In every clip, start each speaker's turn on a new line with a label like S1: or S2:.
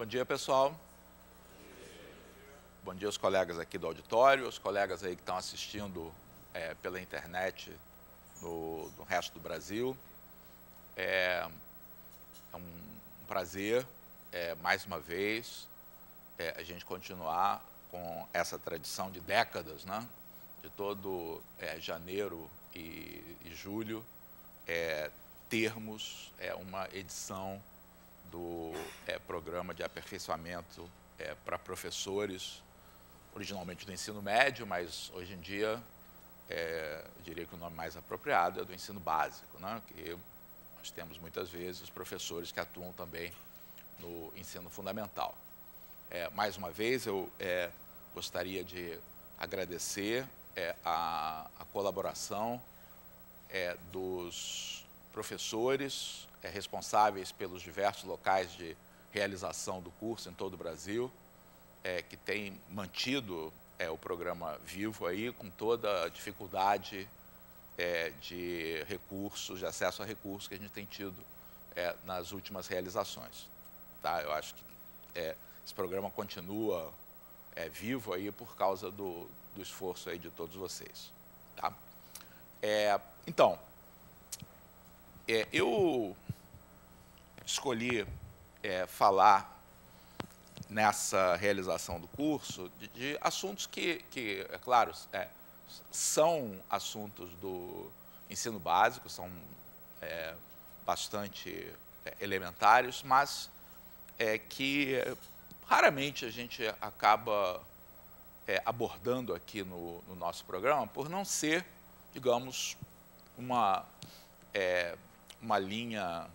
S1: Bom dia, pessoal. Bom dia aos colegas aqui do auditório, aos colegas aí que estão assistindo pela internet no resto do Brasil. É um prazer, mais uma vez, a gente continuar com essa tradição de décadas, né? De todo janeiro e julho, termos uma edição do programa de aperfeiçoamento para professores, originalmente do ensino médio, mas hoje em dia, eu diria que o nome mais apropriado é do ensino básico, né? Que nós temos muitas vezes professores que atuam também no ensino fundamental. Mais uma vez, eu gostaria de agradecer a colaboração dos professores responsáveis pelos diversos locais de realização do curso em todo o Brasil, que têm mantido o programa vivo aí com toda a dificuldade de recursos, de acesso a recursos que a gente tem tido nas últimas realizações. Tá? Eu acho que esse programa continua vivo aí por causa do esforço aí de todos vocês. Tá? Então, eu escolhi falar nessa realização do curso de assuntos que é claro, são assuntos do ensino básico, são bastante elementares, mas que raramente a gente acaba abordando aqui no nosso programa, por não ser, digamos, uma linha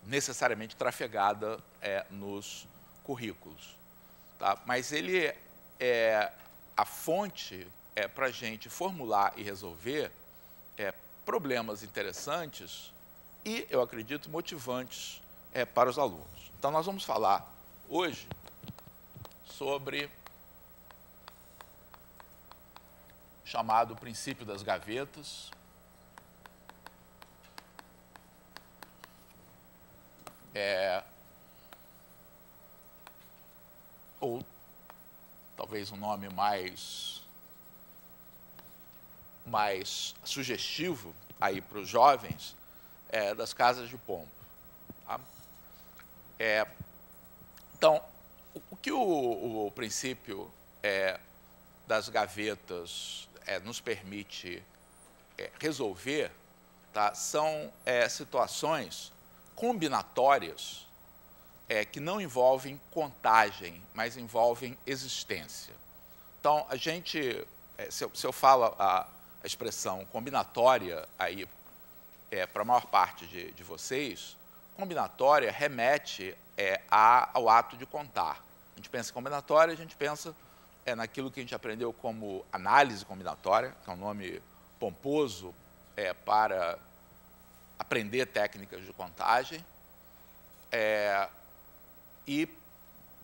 S1: necessariamente trafegada nos currículos. Tá? Mas ele é a fonte para a gente formular e resolver problemas interessantes e, eu acredito, motivantes para os alunos. Então, nós vamos falar hoje sobre o chamado princípio das gavetas, ou talvez um nome mais sugestivo aí para os jovens, das casas de pombo. Tá? Então, o que o princípio das gavetas nos permite resolver, tá? São situações combinatórias que não envolvem contagem, mas envolvem existência. Então, a gente, se eu falo a expressão combinatória aí para a maior parte de vocês, combinatória remete ao ato de contar. A gente pensa em combinatória, a gente pensa naquilo que a gente aprendeu como análise combinatória, que é um nome pomposo para aprender técnicas de contagem, e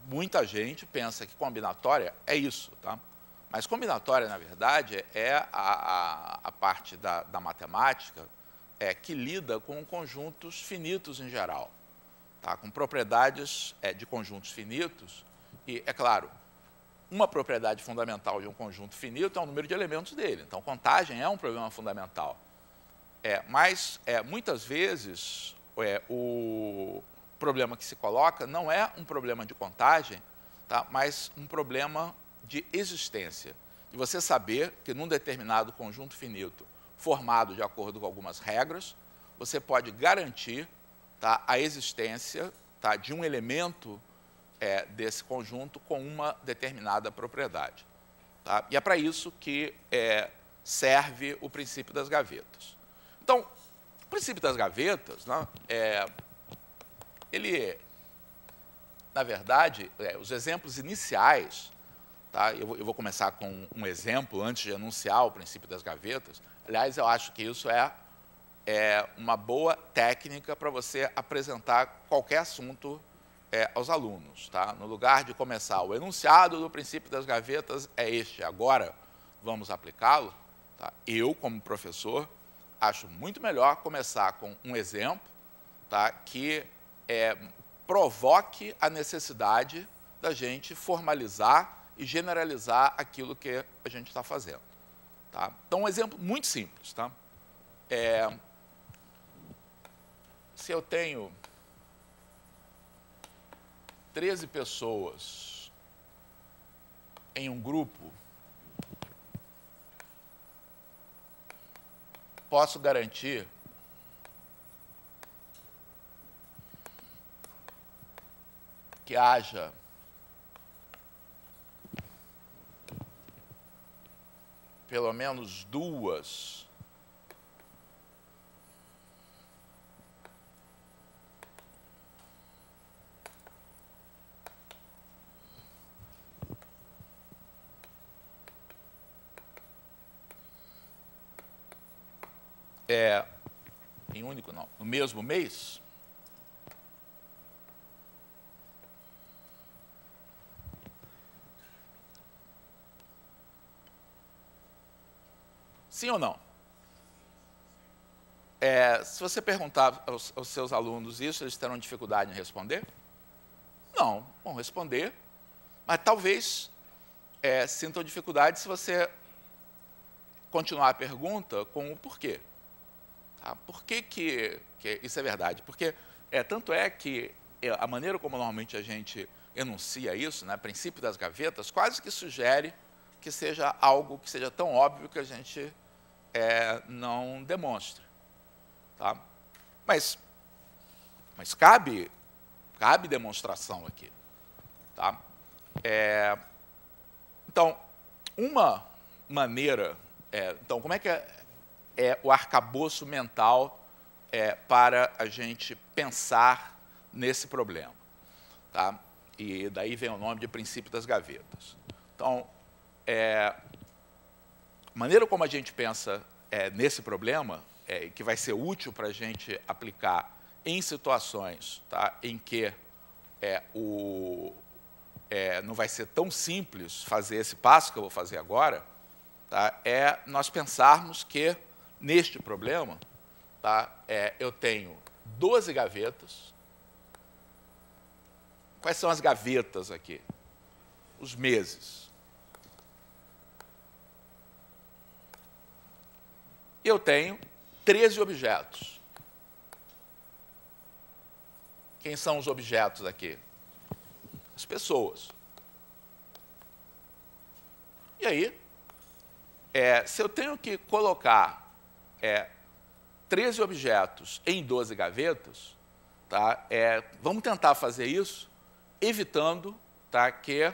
S1: muita gente pensa que combinatória é isso, tá? Mas combinatória, na verdade, é a parte da matemática que lida com conjuntos finitos em geral, tá? Com propriedades de conjuntos finitos e, é claro, uma propriedade fundamental de um conjunto finito é o número de elementos dele. Então, contagem é um problema fundamental. Mas, muitas vezes, o problema que se coloca não é um problema de contagem, tá? Mas um problema de existência. De você saber que, num determinado conjunto finito, formado de acordo com algumas regras, você pode garantir, tá, a existência, tá, de um elemento desse conjunto com uma determinada propriedade. Tá? E é para isso que serve o princípio das gavetas. Então, o princípio das gavetas, né, ele, na verdade, os exemplos iniciais, tá, eu vou começar com um exemplo antes de anunciar o princípio das gavetas. Aliás, eu acho que isso é uma boa técnica para você apresentar qualquer assunto aos alunos. Tá? No lugar de começar, o enunciado do princípio das gavetas é este, agora vamos aplicá-lo, tá? Eu, como professor, acho muito melhor começar com um exemplo, tá, que provoque a necessidade da gente formalizar e generalizar aquilo que a gente está fazendo. Tá? Então, um exemplo muito simples. Tá? Se eu tenho 13 pessoas em um grupo, posso garantir que haja pelo menos duas em único não, no mesmo mês? Sim ou não? Se você perguntar aos seus alunos isso, eles terão dificuldade em responder? Não, vão responder, mas talvez sintam dificuldade se você continuar a pergunta com o porquê. Tá? Por que isso é verdade? Porque tanto é que a maneira como normalmente a gente enuncia isso, né, princípio das gavetas, quase que sugere que seja algo que seja tão óbvio que a gente não demonstre. Tá? Mas cabe demonstração aqui. Tá? Então, uma maneira... então, como é que é o arcabouço mental para a gente pensar nesse problema? Tá? E daí vem o nome de princípio das gavetas. Então, a maneira como a gente pensa nesse problema, que vai ser útil para a gente aplicar em situações, tá, em que não vai ser tão simples fazer esse passo que eu vou fazer agora, tá, nós pensarmos que, neste problema, tá, eu tenho 12 gavetas. Quais são as gavetas aqui? Os meses. Eu tenho 13 objetos. Quem são os objetos aqui? As pessoas. E aí, se eu tenho que colocar 13 objetos em 12 gavetas, tá, vamos tentar fazer isso evitando, tá, que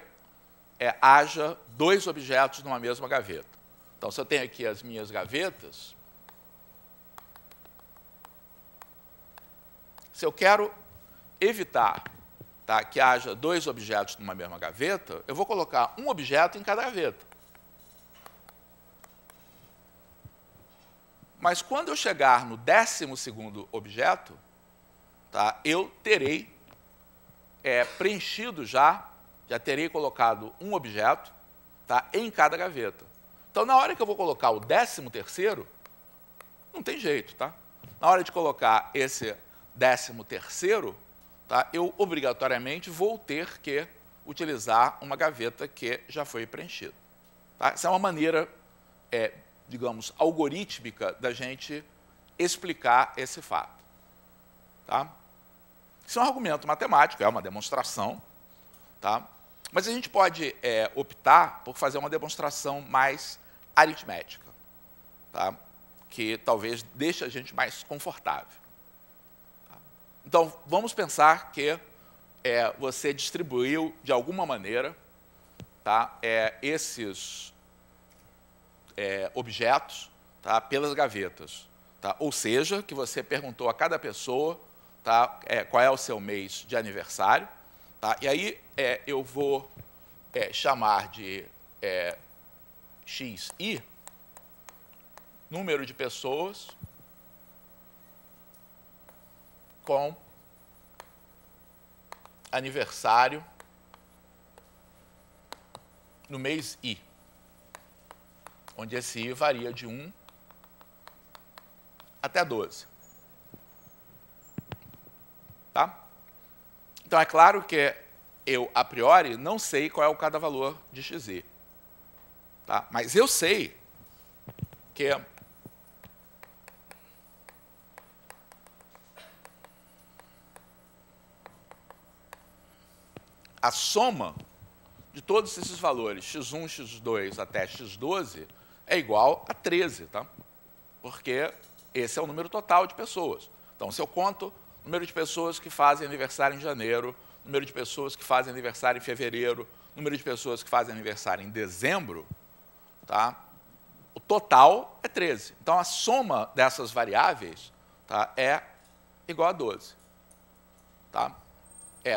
S1: haja 2 objetos numa mesma gaveta. Então, se eu tenho aqui as minhas gavetas, se eu quero evitar, tá, que haja 2 objetos numa mesma gaveta, eu vou colocar um objeto em cada gaveta. Mas quando eu chegar no 12º objeto, tá, eu terei preenchido já terei colocado um objeto, tá, em cada gaveta. Então, na hora que eu vou colocar o 13º, não tem jeito. Tá? Na hora de colocar esse 13º, tá, eu obrigatoriamente vou ter que utilizar uma gaveta que já foi preenchida. Tá? Essa é uma maneira, digamos, algorítmica da gente explicar esse fato. Tá? Isso é um argumento matemático, é uma demonstração, tá? Mas a gente pode optar por fazer uma demonstração mais aritmética, tá? Que talvez deixe a gente mais confortável. Tá? Então, vamos pensar que você distribuiu, de alguma maneira, tá, esses objetos, tá, pelas gavetas. Tá? Ou seja, que você perguntou a cada pessoa, tá, qual é o seu mês de aniversário. Tá? E aí eu vou chamar de XI, número de pessoas com aniversário no mês I, onde esse I varia de 1 até 12. Tá? Então, é claro que eu, a priori, não sei qual é o cada valor de xi. Tá? Mas eu sei que a soma de todos esses valores, x1, x2 até x12, é igual a 13, tá? Porque esse é o número total de pessoas. Então, se eu conto o número de pessoas que fazem aniversário em janeiro, número de pessoas que fazem aniversário em fevereiro, número de pessoas que fazem aniversário em dezembro, tá? O total é 13. Então, a soma dessas variáveis, tá, é igual a 12. Tá?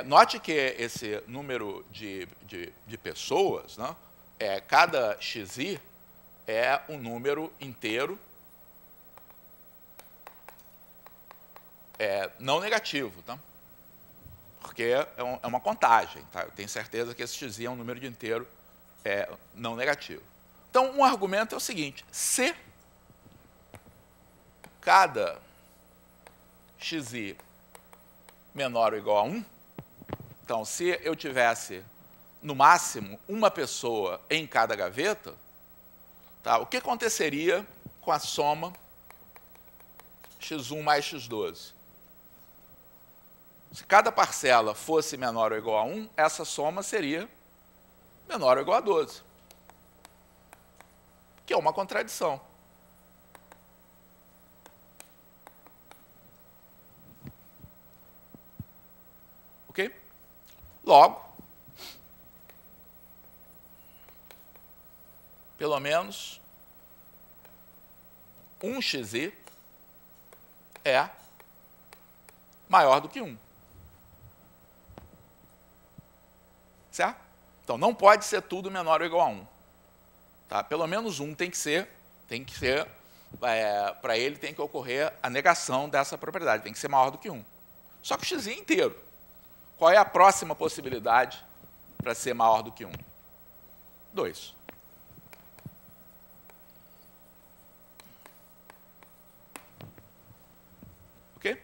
S1: Note que esse número de pessoas, né, cada xi é um número inteiro não negativo, tá? Porque é uma contagem. Tá? Eu tenho certeza que esse xi é um número de inteiro não negativo. Então, um argumento é o seguinte: se cada xi menor ou igual a 1, então, se eu tivesse, no máximo, uma pessoa em cada gaveta, tá, o que aconteceria com a soma x1 mais x12? Se cada parcela fosse menor ou igual a 1, essa soma seria menor ou igual a 12. Que é uma contradição. Ok? Logo, pelo menos um xi é maior do que 1. Certo? Então, não pode ser tudo menor ou igual a 1. Tá? Pelo menos 1 tem que ser para ele tem que ocorrer a negação dessa propriedade, tem que ser maior do que 1. Só que o xi é inteiro. Qual é a próxima possibilidade para ser maior do que 1? 2. Ok?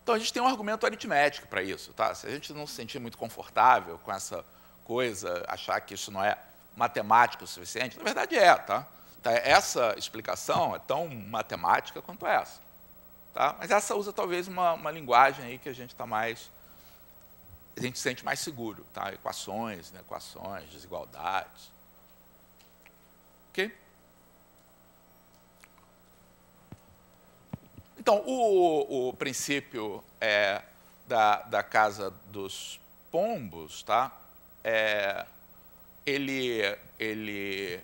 S1: Então, a gente tem um argumento aritmético para isso. Tá? Se a gente não se sentir muito confortável com essa coisa, achar que isso não é matemático o suficiente, na verdade é. Tá? Essa explicação é tão matemática quanto essa. Tá? Mas essa usa talvez uma linguagem aí que a gente se sente mais seguro, tá? Equações, desigualdades. Ok? Então, o princípio da casa dos pombos, tá? Ele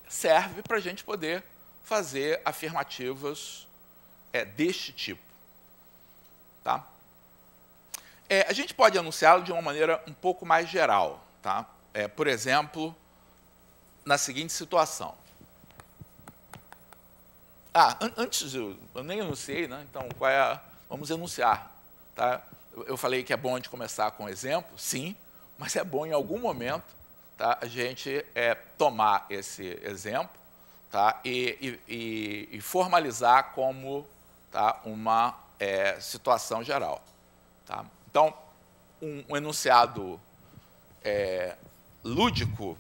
S1: serve para a gente poder fazer afirmativas deste tipo. Tá? A gente pode enunciá-lo de uma maneira um pouco mais geral. Tá? Por exemplo, na seguinte situação. Antes eu nem enunciei, né? Então vamos enunciar. Tá? Eu falei que é bom a gente começar com um exemplo, sim, mas é bom em algum momento, tá, a gente tomar esse exemplo, tá, e formalizar como, tá, uma situação geral. Tá? Então, um enunciado lúdico,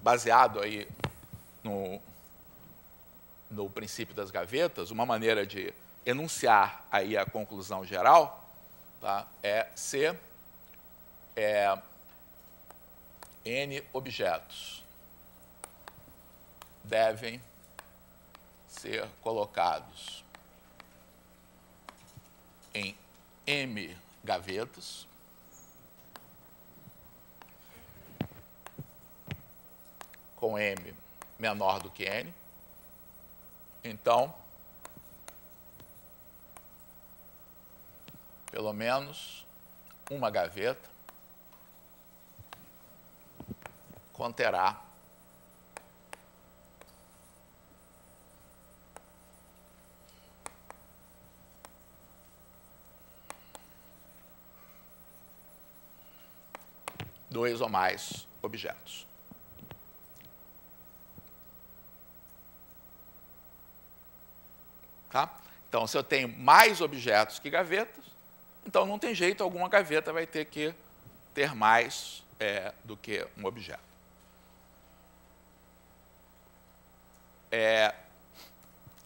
S1: baseado aí no princípio das gavetas, uma maneira de enunciar aí a conclusão geral, tá, se N objetos devem ser colocados em M gavetas, com M menor do que N, então, pelo menos uma gaveta conterá dois ou mais objetos. Tá? Então, se eu tenho mais objetos que gavetas, então não tem jeito, alguma gaveta vai ter que ter mais do que um objeto.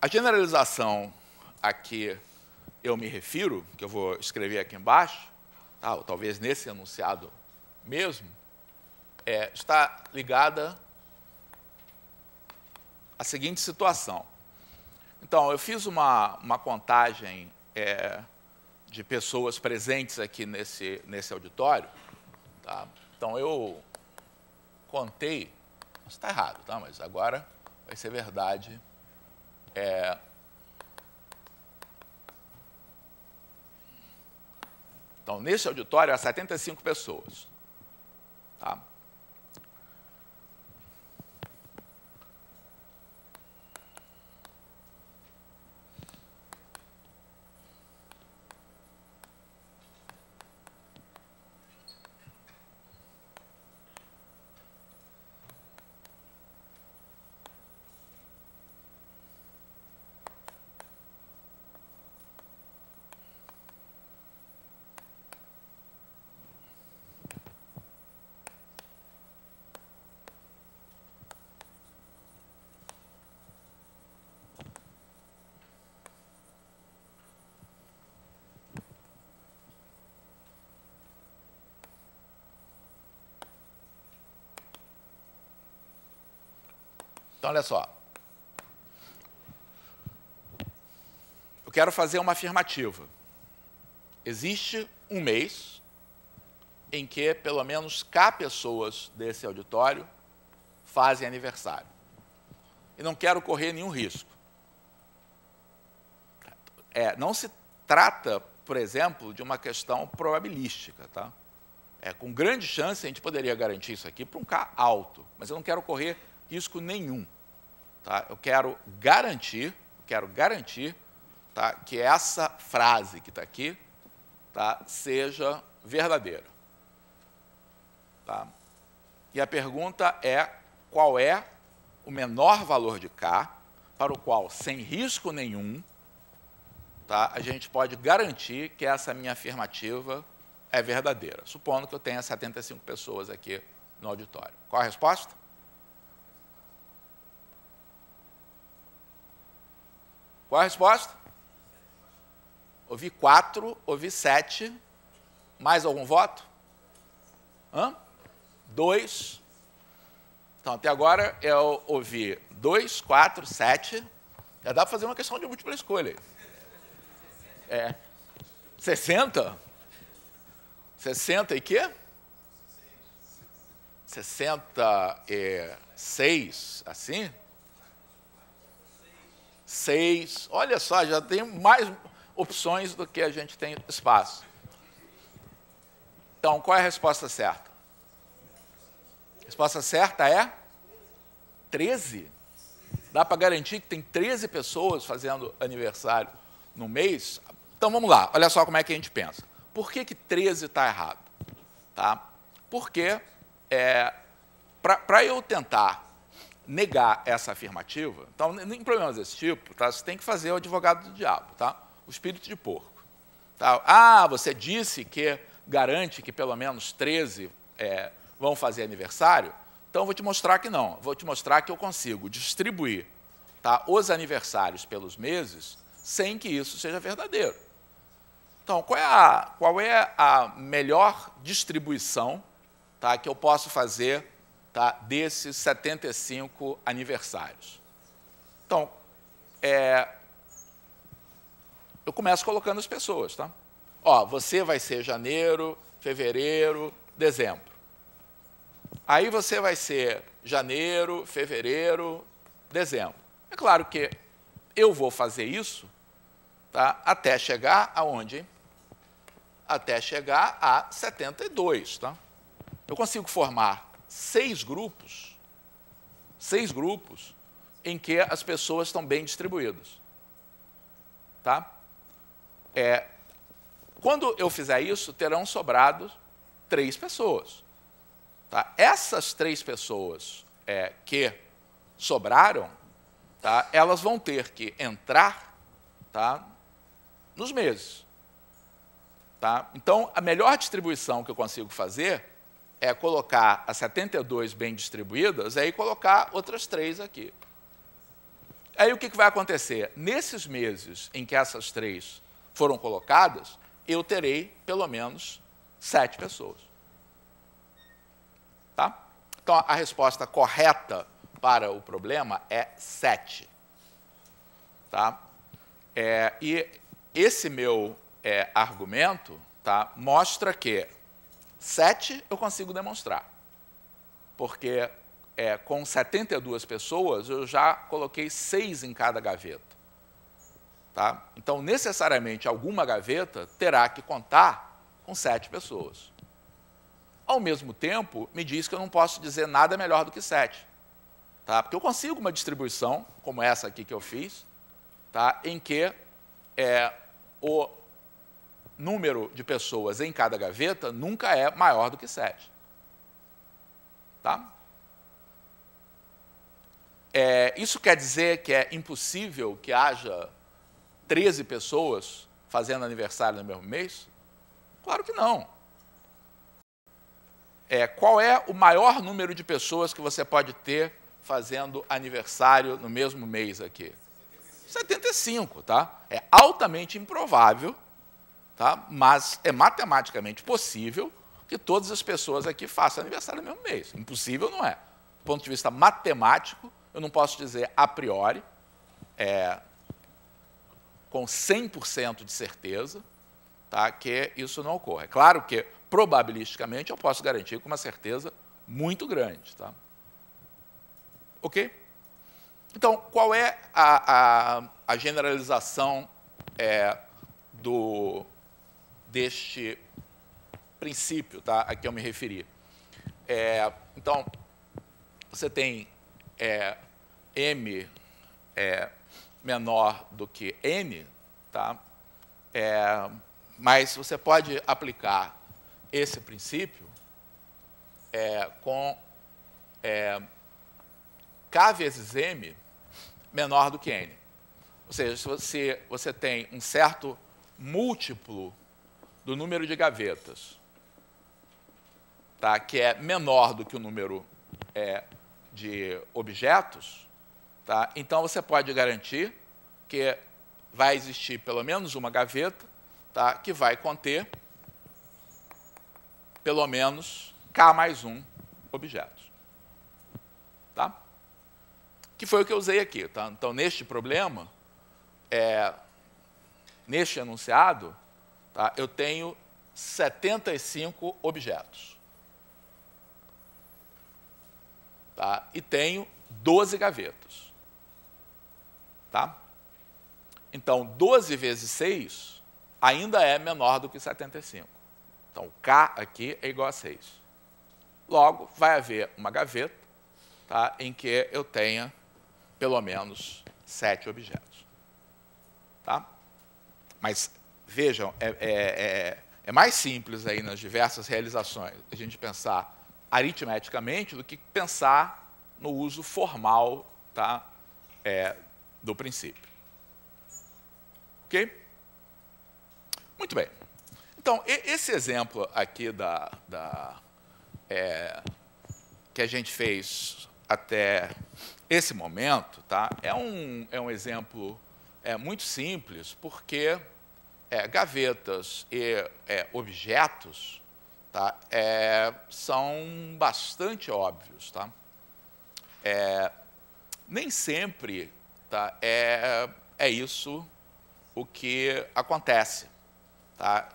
S1: A generalização a que eu me refiro, que eu vou escrever aqui embaixo, ou talvez nesse enunciado mesmo, está ligada à seguinte situação. Então, eu fiz uma contagem de pessoas presentes aqui nesse auditório. Tá? Então, eu contei, está errado, tá? Mas agora vai ser verdade. Então, nesse auditório, há 75 pessoas. Tá? Então, olha só. Eu quero fazer uma afirmativa. Existe um mês em que, pelo menos, K pessoas desse auditório fazem aniversário. E não quero correr nenhum risco. Não se trata, por exemplo, de uma questão probabilística. Tá? Com grande chance, a gente poderia garantir isso aqui para um K alto, mas eu não quero correr risco nenhum. Tá? Eu quero garantir tá, que essa frase que está aqui tá, seja verdadeira. Tá? E a pergunta é, qual é o menor valor de K para o qual, sem risco nenhum, tá, a gente pode garantir que essa minha afirmativa é verdadeira, supondo que eu tenha 75 pessoas aqui no auditório. Qual a resposta? Qual a resposta? Ouvi 4, ouvi 7. Mais algum voto? 2. Então, até agora, eu ouvi 2, 4, 7. Já dá para fazer uma questão de múltipla escolha. 60? 60 e quê? 66, assim? 6. Olha só, já tem mais opções do que a gente tem espaço. Então, qual é a resposta certa? A resposta certa é 13. Dá para garantir que tem 13 pessoas fazendo aniversário no mês? Então, vamos lá. Olha só como é que a gente pensa. Por que 13 está errado? Tá? Porque, para eu tentar negar essa afirmativa, então, em problemas desse tipo, tá, você tem que fazer o advogado do diabo, tá? O espírito de porco. Tá? Você disse que garante que pelo menos 13 vão fazer aniversário, então eu vou te mostrar que não. Vou te mostrar que eu consigo distribuir, tá, os aniversários pelos meses sem que isso seja verdadeiro. Então, qual é a melhor distribuição, tá, que eu posso fazer, tá, desses 75 aniversários? Então, eu começo colocando as pessoas. Tá? Você vai ser janeiro, fevereiro, dezembro. Aí você vai ser janeiro, fevereiro, dezembro. É claro que eu vou fazer isso, tá, até chegar aonde? Até chegar a 72. Tá? Eu consigo formar 6 grupos em que as pessoas estão bem distribuídas. Tá? Quando eu fizer isso, terão sobrado 3 pessoas. Tá? Essas 3 pessoas que sobraram, tá, elas vão ter que entrar, tá, nos meses. Tá? Então, a melhor distribuição que eu consigo fazer é colocar as 72 bem distribuídas e aí colocar outras 3 aqui. Aí o que vai acontecer? Nesses meses em que essas 3 foram colocadas, eu terei pelo menos 7 pessoas. Tá? Então, a resposta correta para o problema é 7. Tá? E esse meu argumento, tá, mostra que 7 eu consigo demonstrar, porque com 72 pessoas eu já coloquei 6 em cada gaveta. Tá? Então, necessariamente, alguma gaveta terá que contar com 7 pessoas. Ao mesmo tempo, me diz que eu não posso dizer nada melhor do que 7. Tá? Porque eu consigo uma distribuição, como essa aqui que eu fiz, tá? Em que o número de pessoas em cada gaveta nunca é maior do que 7. Tá? Isso quer dizer que é impossível que haja 13 pessoas fazendo aniversário no mesmo mês? Claro que não. Qual é o maior número de pessoas que você pode ter fazendo aniversário no mesmo mês aqui? 75, tá? É altamente improvável, tá? Mas é matematicamente possível que todas as pessoas aqui façam aniversário no mesmo mês. Impossível não é. Do ponto de vista matemático, eu não posso dizer a priori, com 100% de certeza, tá, que isso não ocorre. É claro que, probabilisticamente, eu posso garantir com uma certeza muito grande. Tá? Ok? Então, qual é a generalização deste princípio, tá, a que eu me referi? Então, você tem M menor do que N, tá? Mas você pode aplicar esse princípio com K vezes M menor do que N. Ou seja, se você tem um certo múltiplo do número de gavetas, tá, que é menor do que o número de objetos, tá, então você pode garantir que vai existir pelo menos uma gaveta, tá, que vai conter pelo menos K mais 1 objetos. Tá? Que foi o que eu usei aqui. Tá? Então, neste problema, neste enunciado, tá, eu tenho 75 objetos. Tá? E tenho 12 gavetas. Tá? Então, 12 vezes 6 ainda é menor do que 75. Então, K aqui é igual a 6. Logo, vai haver uma gaveta, tá, em que eu tenha pelo menos 7 objetos. Tá? Mas, vejam, é mais simples aí nas diversas realizações a gente pensar aritmeticamente do que pensar no uso formal, tá, do princípio. Ok? Muito bem. Então, esse exemplo aqui que a gente fez até esse momento, tá, é um exemplo muito simples, porque gavetas e objetos, tá, são bastante óbvios. Tá? Nem sempre, tá, é isso o que acontece. Tá?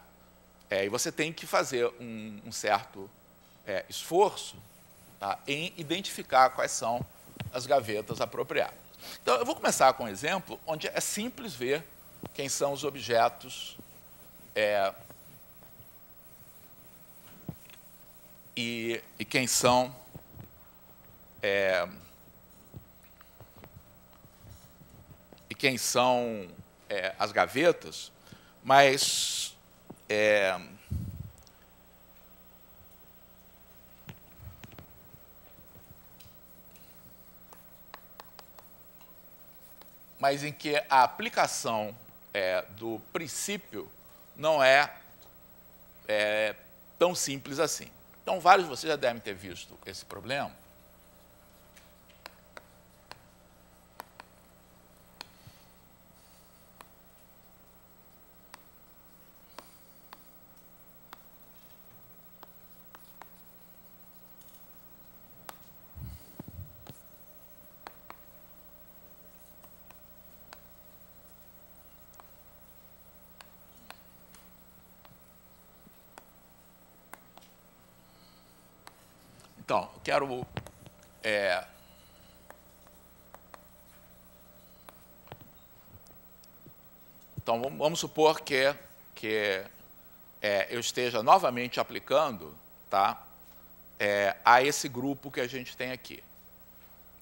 S1: E você tem que fazer um certo esforço, tá, em identificar quais são as gavetas apropriadas. Então, eu vou começar com um exemplo onde é simples ver quem são os objetos e quem são as gavetas, mas em que a aplicação do princípio não é tão simples assim. Então, vários de vocês já devem ter visto esse problema. Então, eu quero então, vamos supor que eu esteja novamente aplicando, tá, a esse grupo que a gente tem aqui.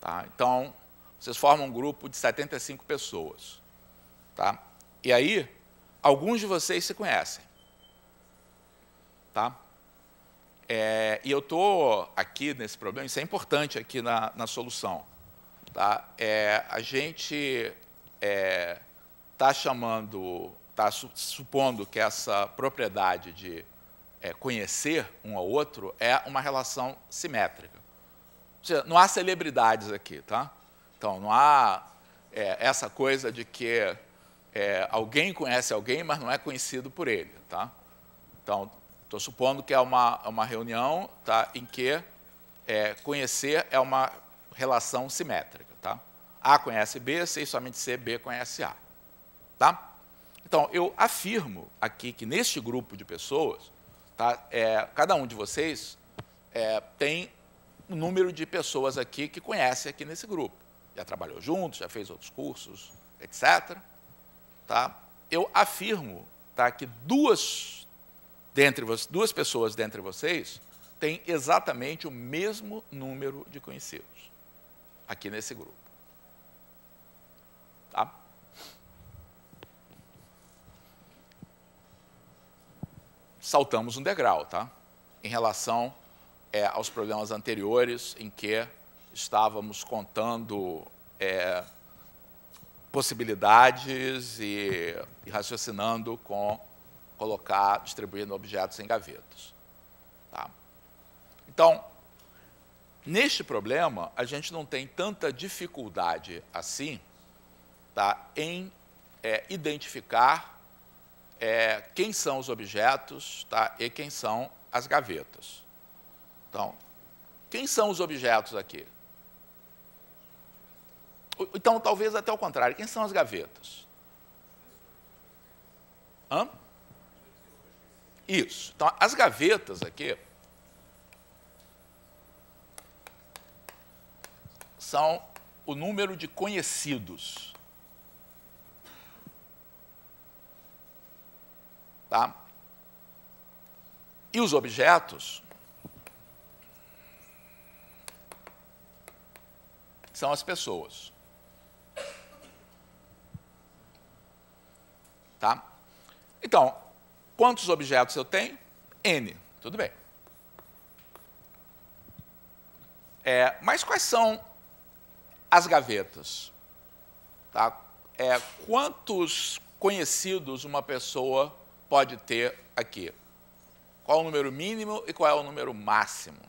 S1: Tá? Então, vocês formam um grupo de 75 pessoas. Tá? E aí, alguns de vocês se conhecem. Tá? E eu estou aqui nesse problema, isso é importante aqui na solução. Tá? A gente está supondo que essa propriedade de conhecer um ao outro é uma relação simétrica. Ou seja, não há celebridades aqui, tá? Então, não há essa coisa de que alguém conhece alguém, mas não é conhecido por ele, tá? Então, estou supondo que é uma reunião, tá, em que conhecer é uma relação simétrica, tá? A conhece B, C e somente C, B conhece A, tá? Então, eu afirmo aqui que neste grupo de pessoas, tá, cada um de vocês tem um número de pessoas aqui que conhece aqui nesse grupo. Já trabalhou juntos, já fez outros cursos, etc. Tá? Eu afirmo, tá, que duas pessoas dentre vocês têm exatamente o mesmo número de conhecidos aqui nesse grupo. Tá? Saltamos um degrau, tá? Em relação aos problemas anteriores, em que estávamos contando possibilidades e raciocinando com distribuindo objetos em gavetas. Tá? Então, neste problema, a gente não tem tanta dificuldade assim, tá, em identificar quem são os objetos, tá, e quem são as gavetas. Então, quem são os objetos aqui? Então, talvez até o contrário, quem são as gavetas? Hã? Isso. Então, as gavetas aqui são o número de conhecidos. Tá? E os objetos são as pessoas. Tá? Então, quantos objetos eu tenho? N. Tudo bem. Mas quais são as gavetas? Tá? Quantos conhecidos uma pessoa pode ter aqui? Qual é o número mínimo e qual é o número máximo?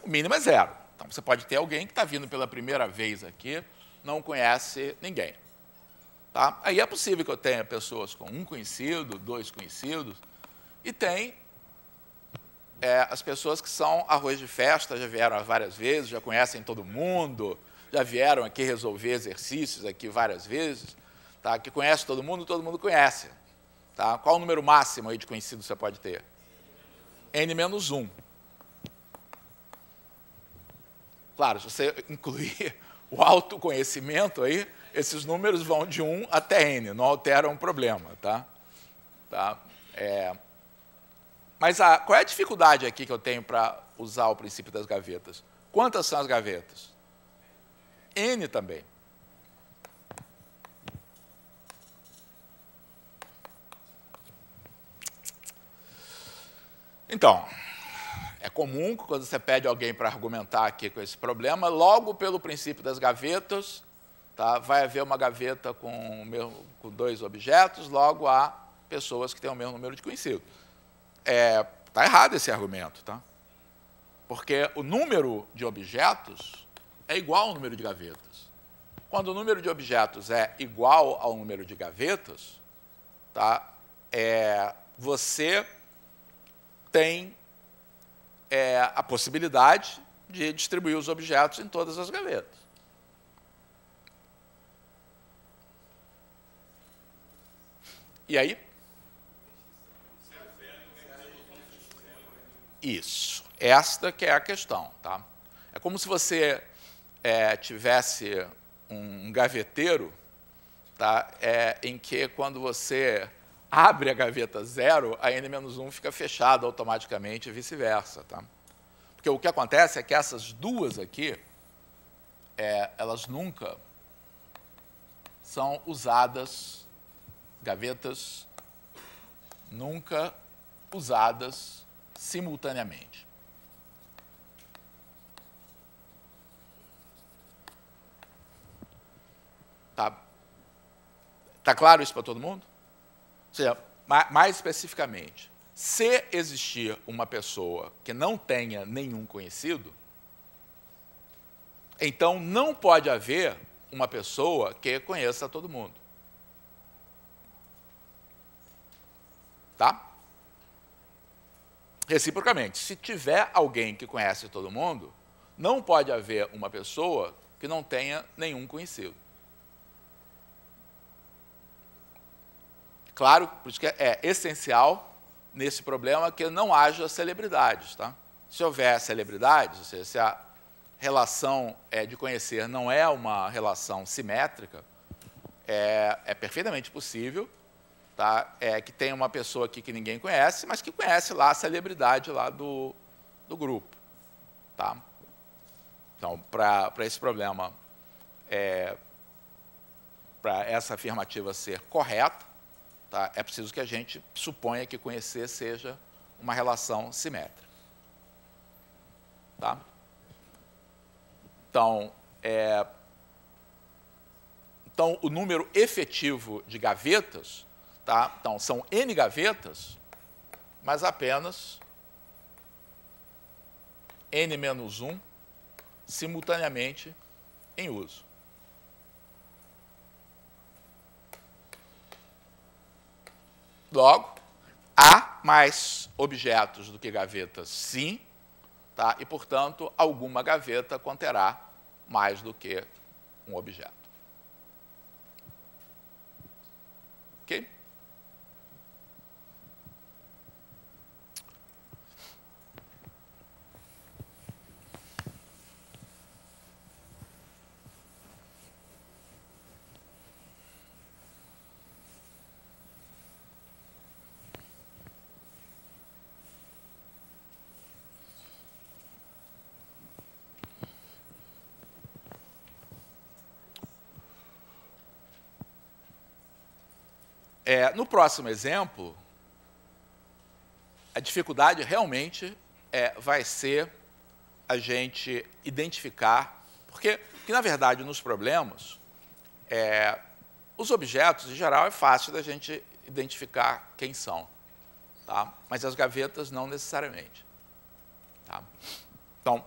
S1: O mínimo é 0. Então, você pode ter alguém que está vindo pela primeira vez aqui, não conhece ninguém. Tá? Aí é possível que eu tenha pessoas com um conhecido, 2 conhecidos, e tem as pessoas que são arroz de festa, já vieram várias vezes, já conhecem todo mundo, já vieram aqui resolver exercícios aqui várias vezes, tá? Que conhece todo mundo conhece. Tá? Qual o número máximo aí de conhecidos você pode ter? N-1. Claro, se você incluir o autoconhecimento aí, esses números vão de 1 até N, não alteram o problema. Tá? Mas qual é a dificuldade aqui que eu tenho para usar o princípio das gavetas? Quantas são as gavetas? N também. Então, é comum que quando você pede alguém para argumentar aqui com esse problema, logo pelo princípio das gavetas, tá? Vai haver uma gaveta com 2 objetos, logo há pessoas que têm o mesmo número de conhecidos. Está errado esse argumento, tá? Porque o número de objetos é igual ao número de gavetas. Quando o número de objetos é igual ao número de gavetas, tá? Você tem a possibilidade de distribuir os objetos em todas as gavetas. E aí? Isso. Esta que é a questão, tá? É como se você tivesse um gaveteiro, tá? Em que quando você abre a gaveta 0, a n-1 fica fechada automaticamente e vice-versa, tá? Porque o que acontece é que essas duas aqui, elas nunca são usadas, gavetas nunca usadas simultaneamente. Tá claro isso para todo mundo? Ou seja, mais especificamente, se existir uma pessoa que não tenha nenhum conhecido, então não pode haver uma pessoa que conheça todo mundo. Tá? Reciprocamente, se tiver alguém que conhece todo mundo, não pode haver uma pessoa que não tenha nenhum conhecido. Claro, por isso que é essencial nesse problema que não haja celebridades, tá? Se houver celebridades, ou seja, se a relação de conhecer não é uma relação simétrica, é perfeitamente possível, tá? Que tenha uma pessoa aqui que ninguém conhece, mas que conhece lá a celebridade lá do grupo, tá? Então, para esse problema, para essa afirmativa ser correta, tá? É preciso que a gente suponha que conhecer seja uma relação simétrica. Tá? Então, o número efetivo de gavetas, tá? Então, são n gavetas, mas apenas n-1 simultaneamente em uso. Logo, há mais objetos do que gavetas, sim, tá? E, portanto, alguma gaveta conterá mais do que um objeto. Ok? No próximo exemplo, a dificuldade realmente vai ser a gente identificar, porque na verdade, nos problemas, os objetos, em geral, é fácil da gente identificar quem são, tá? Mas as gavetas não necessariamente. Tá? Então,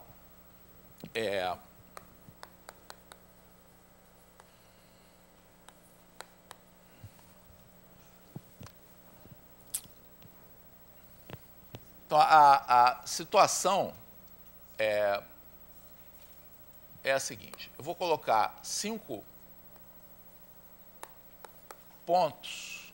S1: Então, a situação é a seguinte. Eu vou colocar 5 pontos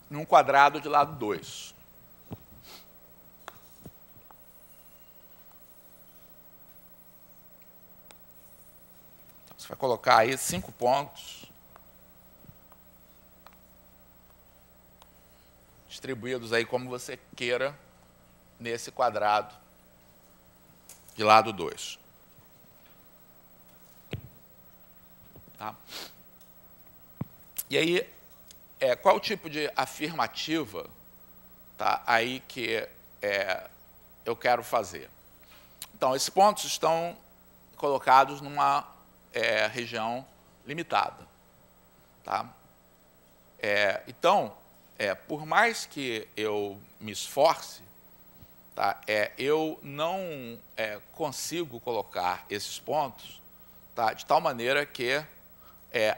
S1: num quadrado de lado 2. Você vai colocar aí 5 pontos distribuídos aí como você queira nesse quadrado de lado 2. Tá? E aí, qual o tipo de afirmativa, tá, aí que eu quero fazer? Então, esses pontos estão colocados numa região limitada. Tá? Então, por mais que eu me esforce, tá, eu não consigo colocar esses pontos, tá, de tal maneira que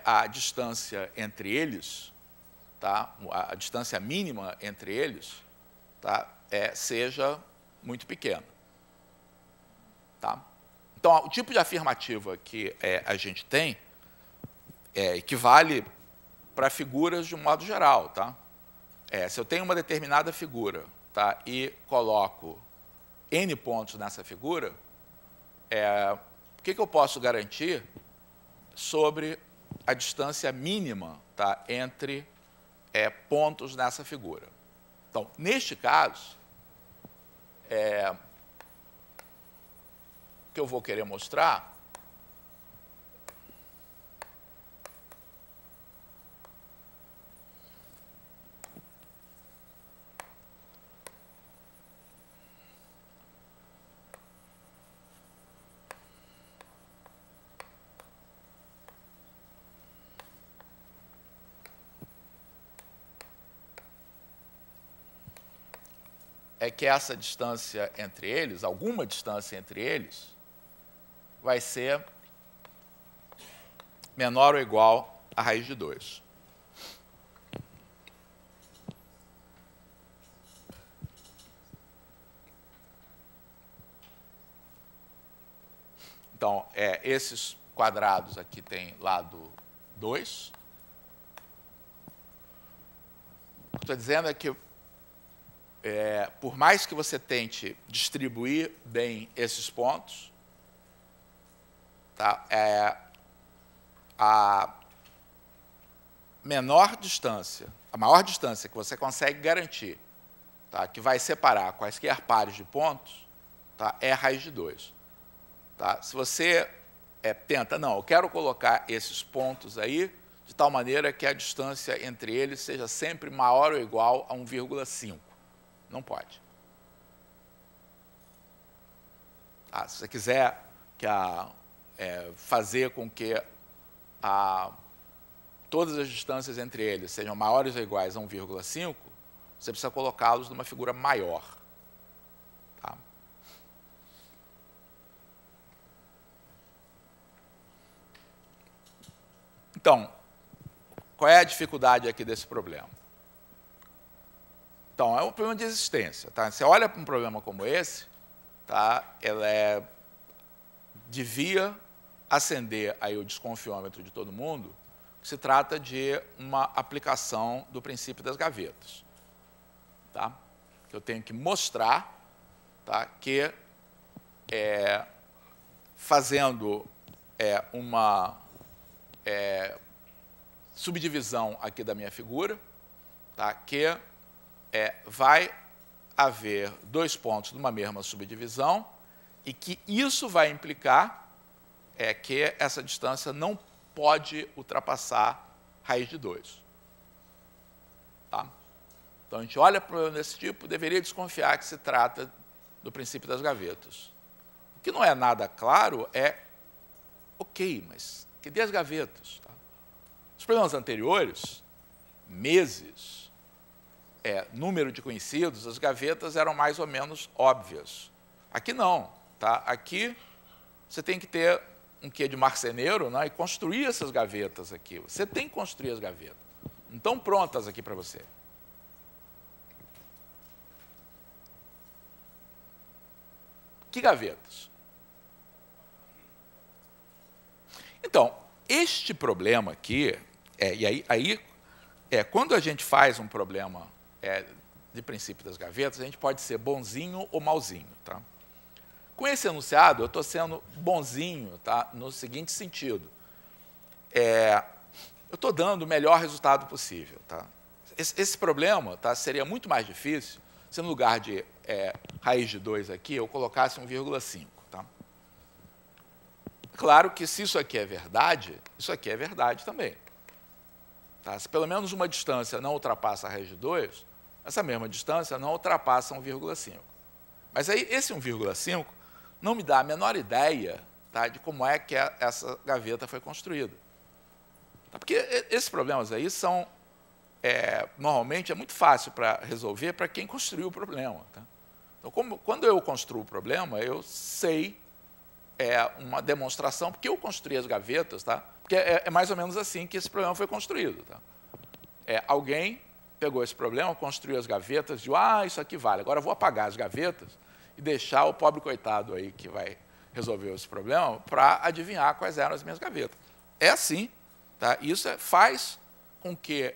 S1: a distância entre eles, tá, a distância mínima entre eles, tá, seja muito pequena. Tá? Então, o tipo de afirmativa que a gente tem equivale para figuras de um modo geral. Tá? Se eu tenho uma determinada figura, tá, e coloco N pontos nessa figura, o que eu posso garantir sobre a distância mínima, tá, entre pontos nessa figura? Então, neste caso, que eu vou querer mostrar é que essa distância entre eles, alguma distância entre eles, vai ser menor ou igual a raiz de 2. Então, esses quadrados aqui têm lado 2. O que estou dizendo é que, por mais que você tente distribuir bem esses pontos, tá, a maior distância que você consegue garantir, tá, que vai separar quaisquer pares de pontos, tá, é a raiz de 2. Tá? Se você tenta, não, eu quero colocar esses pontos aí de tal maneira que a distância entre eles seja sempre maior ou igual a 1,5. Não pode. Tá? Se você quiser fazer com que todas as distâncias entre eles sejam maiores ou iguais a 1,5, você precisa colocá-los numa figura maior. Tá? Então, qual é a dificuldade aqui desse problema? Então, é um problema de existência. Tá? Você olha para um problema como esse, tá? Ela devia acender aí o desconfiômetro de todo mundo, que se trata de uma aplicação do princípio das gavetas. Tá? Eu tenho que mostrar, tá, que fazendo uma subdivisão aqui da minha figura, tá, que vai haver 2 pontos numa mesma subdivisão e que isso vai implicar que essa distância não pode ultrapassar raiz de 2. Tá? Então, a gente olha para um problema desse tipo, deveria desconfiar que se trata do princípio das gavetas. O que não é nada claro ok, mas cadê as gavetas? Tá? Os problemas anteriores, meses, número de conhecidos, as gavetas eram mais ou menos óbvias. Aqui não. Tá? Aqui você tem que ter um quê de marceneiro, né, e construir essas gavetas aqui. Você tem que construir as gavetas. Não estão prontas aqui para você. Que gavetas? Então, este problema aqui, e aí quando a gente faz um problema de princípio das gavetas, a gente pode ser bonzinho ou malzinho. Tá? Com esse enunciado, eu estou sendo bonzinho, tá, no seguinte sentido. Eu estou dando o melhor resultado possível. Tá? Esse problema, tá, seria muito mais difícil se, no lugar de raiz de 2 aqui, eu colocasse 1,5. Tá? Claro que, se isso aqui é verdade também. Tá? Se pelo menos uma distância não ultrapassa a raiz de 2, essa mesma distância não ultrapassa 1,5. Mas aí esse 1,5 não me dá a menor ideia, tá, de como é que essa gaveta foi construída. Tá? Porque esses problemas aí são, normalmente, é muito fácil para resolver para quem construiu o problema. Tá? Então, quando eu construo o problema, eu sei uma demonstração, porque eu construí as gavetas, tá? Porque é mais ou menos assim que esse problema foi construído. Tá? Alguém pegou esse problema, construiu as gavetas, e isso aqui vale, agora eu vou apagar as gavetas e deixar o pobre coitado aí que vai resolver esse problema para adivinhar quais eram as minhas gavetas. É assim, tá? Isso faz com que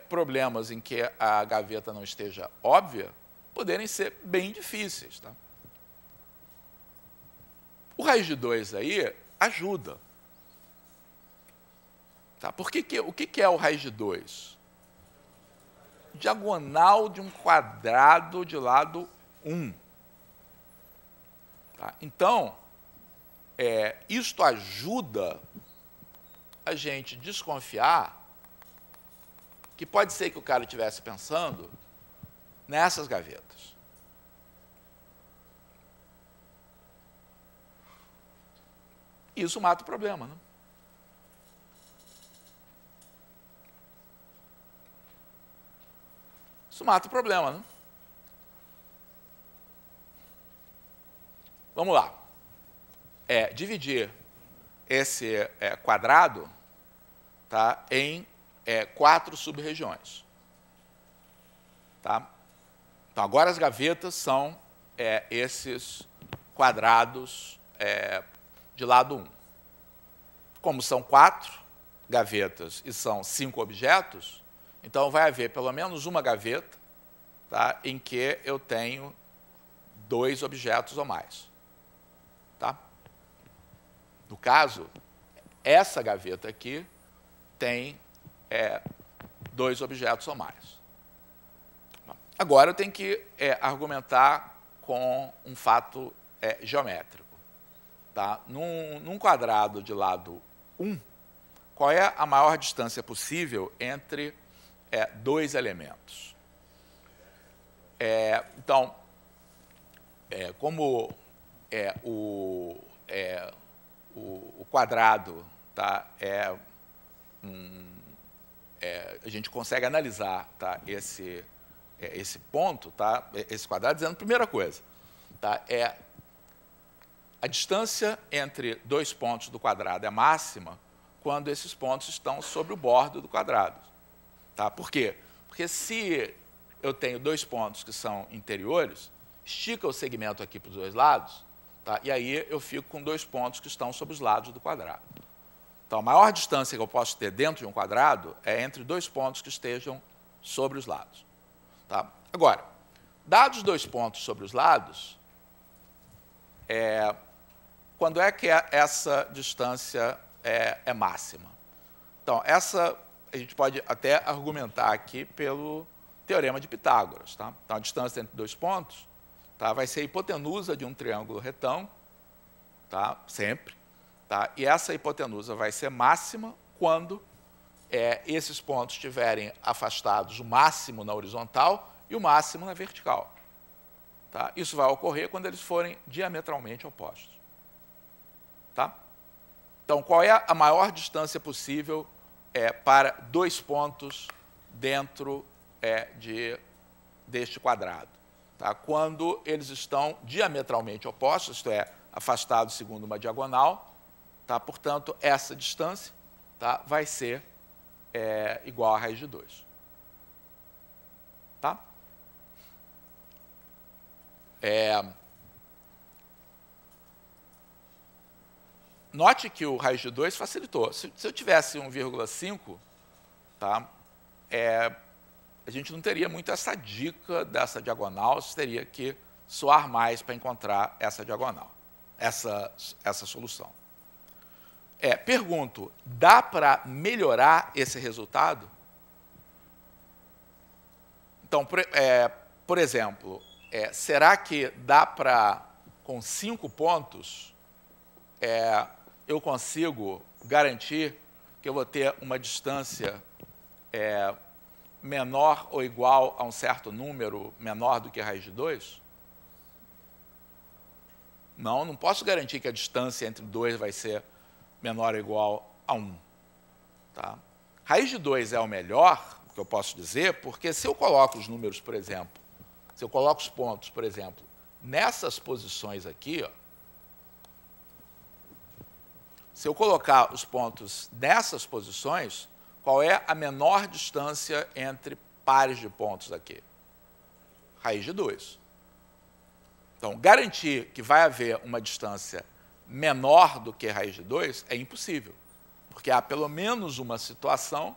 S1: problemas em que a gaveta não esteja óbvia poderem ser bem difíceis. Tá? O raiz de 2 aí ajuda. Tá? O que é o raiz de 2? Diagonal de um quadrado de lado 1. Tá? Então, isto ajuda a gente desconfiar que pode ser que o cara estivesse pensando nessas gavetas. Isso mata o problema, né? Isso mata o problema, né? Vamos lá. Dividir esse quadrado, tá, em 4 sub-regiões. Tá? Então, agora as gavetas são esses quadrados de lado 1. Como são 4 gavetas e são 5 objetos, então vai haver pelo menos uma gaveta, tá, em que eu tenho 2 objetos ou mais. Tá? No caso, essa gaveta aqui tem 2 objetos ou mais. Agora eu tenho que argumentar com um fato geométrico. Tá? Num quadrado de lado 1, qual é a maior distância possível entre 2 elementos? Então, como o quadrado, tá, a gente consegue analisar, tá, esse ponto, tá, esse quadrado, dizendo, primeira coisa, tá, a distância entre 2 pontos do quadrado é máxima quando esses pontos estão sobre o bordo do quadrado. Tá? Por quê? Porque se eu tenho 2 pontos que são interiores, estica o segmento aqui para os 2 lados, tá? E aí eu fico com 2 pontos que estão sobre os lados do quadrado. Então, a maior distância que eu posso ter dentro de um quadrado é entre 2 pontos que estejam sobre os lados. Tá? Agora, dados 2 pontos sobre os lados, quando é que essa distância é máxima? Então, a gente pode até argumentar aqui pelo teorema de Pitágoras. Tá? Então, a distância entre 2 pontos, tá, vai ser a hipotenusa de um triângulo retão, tá, sempre. Tá? E essa hipotenusa vai ser máxima quando esses pontos estiverem afastados o máximo na horizontal e o máximo na vertical. Tá? Isso vai ocorrer quando eles forem diametralmente opostos. Tá? Então, qual é a maior distância possível para 2 pontos dentro deste quadrado? Tá? Quando eles estão diametralmente opostos, isto é, afastados segundo uma diagonal, tá? Portanto, essa distância, tá, vai ser igual à raiz de 2. Tá? Note que o raiz de 2 facilitou. Se eu tivesse 1,5, tá, a gente não teria muito essa dica dessa diagonal, você teria que suar mais para encontrar essa diagonal, essa solução. Pergunto, dá para melhorar esse resultado? Então, por exemplo, será que dá para, com 5 pontos, eu consigo garantir que eu vou ter uma distância menor ou igual a um certo número menor do que a raiz de 2? Não posso garantir que a distância entre 2 vai ser menor ou igual a 1. Tá? Raiz de 2 é o melhor, que eu posso dizer, porque se eu coloco os números, por exemplo, se eu coloco os pontos, por exemplo, nessas posições aqui, ó, se eu colocar os pontos nessas posições, qual é a menor distância entre pares de pontos aqui? Raiz de 2. Então, garantir que vai haver uma distância menor do que raiz de 2 é impossível, porque há pelo menos uma situação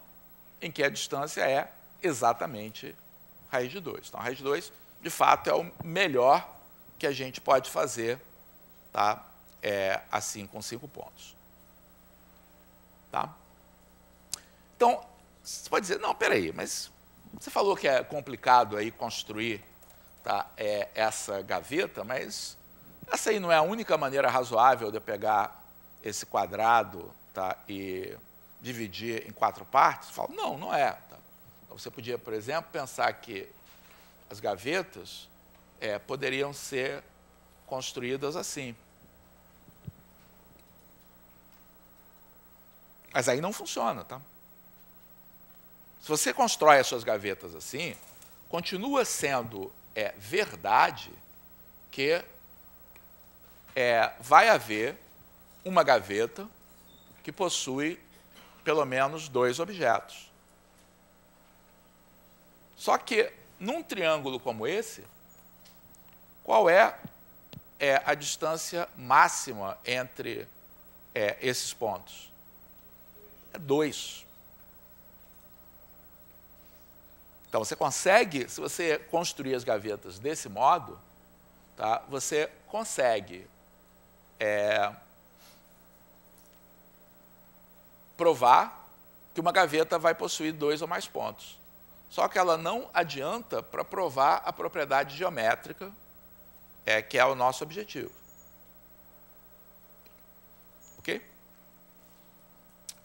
S1: em que a distância é exatamente raiz de 2. Então, a raiz de 2, de fato, é o melhor que a gente pode fazer, tá? Assim, com 5 pontos. Tá? Então, você pode dizer, não, peraí, mas você falou que é complicado aí construir, tá, essa gaveta, mas essa aí não é a única maneira razoável de eu pegar esse quadrado, tá, e dividir em 4 partes? Eu falo, não é. Tá? Então, você podia, por exemplo, pensar que as gavetas poderiam ser construídas assim. Mas aí não funciona, tá? Se você constrói as suas gavetas assim, continua sendo verdade que vai haver uma gaveta que possui pelo menos 2 objetos. Só que, num triângulo como esse, qual é a distância máxima entre esses pontos? É 2. Então, você consegue, se você construir as gavetas desse modo, tá, você consegue provar que uma gaveta vai possuir 2 ou mais pontos. Só que ela não adianta para provar a propriedade geométrica, que é o nosso objetivo. Ok?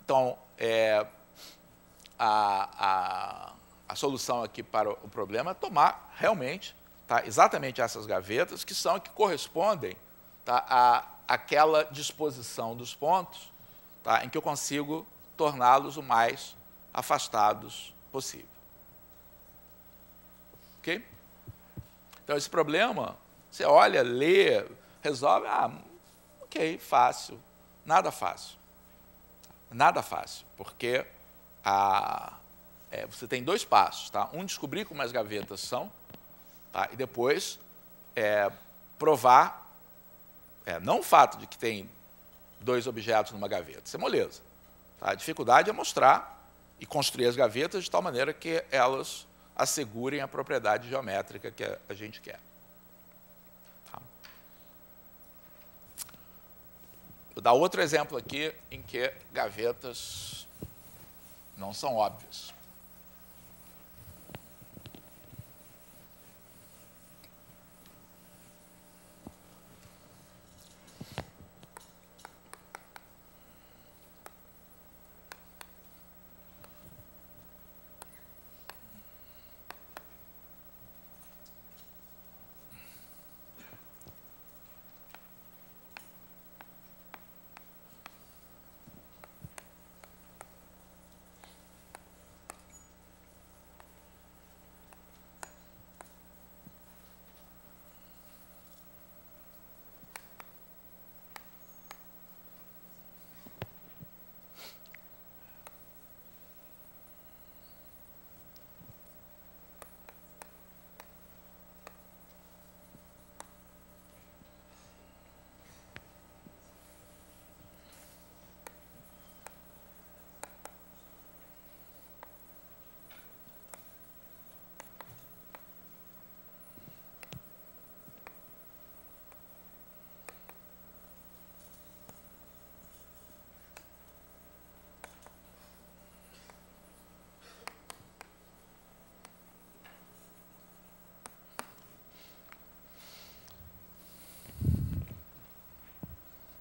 S1: Então, a solução aqui para o problema é tomar realmente, tá, exatamente essas gavetas, que correspondem, tá, àquela disposição dos pontos, tá, em que eu consigo torná-los o mais afastados possível. Ok? Então, esse problema, você olha, lê, resolve, ok, fácil, nada fácil. Nada fácil, porque você tem 2 passos, tá? Um, descobrir como as gavetas são, tá? E depois provar, não o fato de que tem 2 objetos numa gaveta, isso é moleza. Tá? A dificuldade é mostrar e construir as gavetas de tal maneira que elas assegurem a propriedade geométrica que a gente quer. Tá? Vou dar outro exemplo aqui em que gavetas não são óbvias.